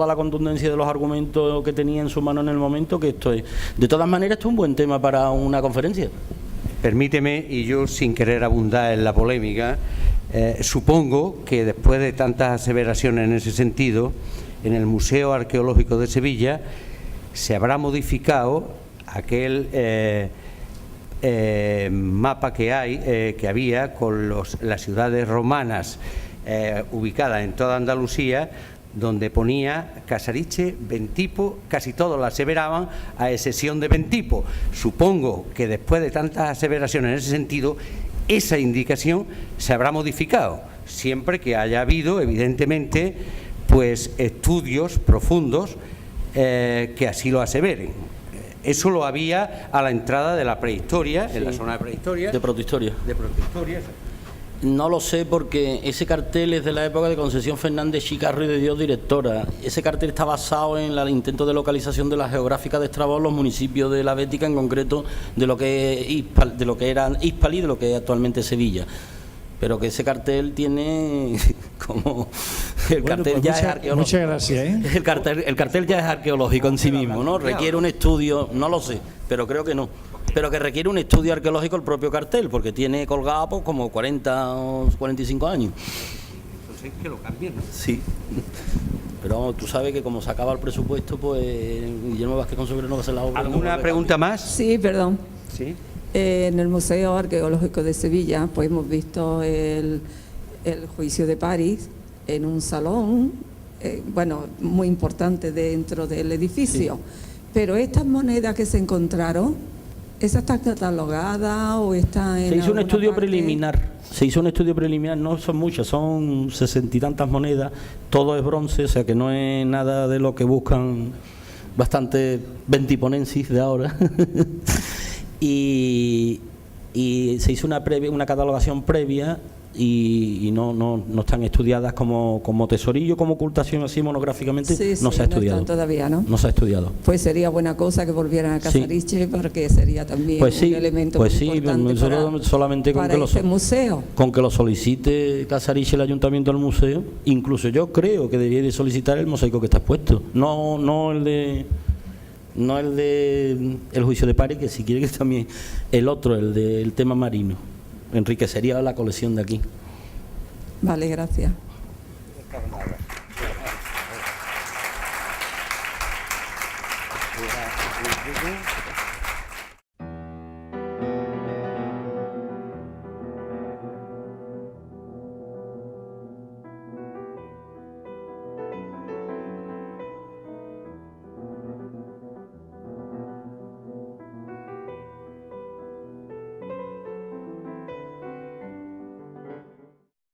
la contundencia de los argumentos que tenía en su mano en el momento, que esto es. De todas maneras, esto es un buen tema para una conferencia. Permíteme, y yo sin querer abundar en la polémica, supongo que después de tantas aseveraciones en ese sentido, en el Museo Arqueológico de Sevilla se habrá modificado aquel mapa que había con las ciudades romanas ubicadas en toda Andalucía, donde ponía Casariche, Bentipo, casi todos la aseveraban, a excepción de Bentipo. Supongo que después de tantas aseveraciones en ese sentido, esa indicación se habrá modificado, siempre que haya habido, evidentemente, pues estudios profundos que así lo aseveren. Eso lo había a la entrada de la prehistoria, en la zona de prehistoria. De protohistoria. De protohistoria. No lo sé porque ese cartel es de la época de Concepción Fernández Chicarro y de Dios directora. Ese cartel está basado en el intento de localización de la geográfica de Estrabón, los municipios de la Bética, en concreto de lo que era Hispal y de lo que es actualmente Sevilla. Pero que ese cartel tiene como el cartel ya es arqueológico. Muchas gracias, ¿eh? El cartel ya es arqueológico en sí mismo, ¿no? Requiere un estudio, no lo sé, pero creo que no. Pero que requiere un estudio arqueológico el propio cartel, porque tiene colgado pues, como 40 o 45 años. Entonces que lo cambien, ¿no? Sí. Pero vamos, tú sabes que como se acaba el presupuesto, pues Guillermo Vázquez con no va a hacer la obra. ¿Alguna pregunta más? Sí, perdón. Sí. En el Museo Arqueológico de Sevilla, pues hemos visto el juicio de París en un salón, muy importante dentro del edificio. Sí. Pero estas monedas que se encontraron, ¿esas están catalogadas o están en Se hizo un alguna estudio parte? preliminar. Se hizo un estudio preliminar, no son muchas, son 60 y tantas monedas, todo es bronce, o sea que no es nada de lo que buscan bastante ventiponensis de ahora. Y se hizo una catalogación previa y no están estudiadas como tesorillo, como ocultación así monográficamente, Sí, no se ha estudiado. No están todavía, ¿no? No se ha estudiado. Pues sería buena cosa que volvieran a Sí. Casariche, porque sería también Pues sí, un elemento pues muy sí, importante solamente con para que este museo. con que lo solicite Casariche el ayuntamiento al museo, incluso yo creo que debería de solicitar el mosaico que está expuesto, no el de el juicio de París, que si quiere que también el otro, el del tema marino, enriquecería la colección de aquí. Vale, gracias. Gracias.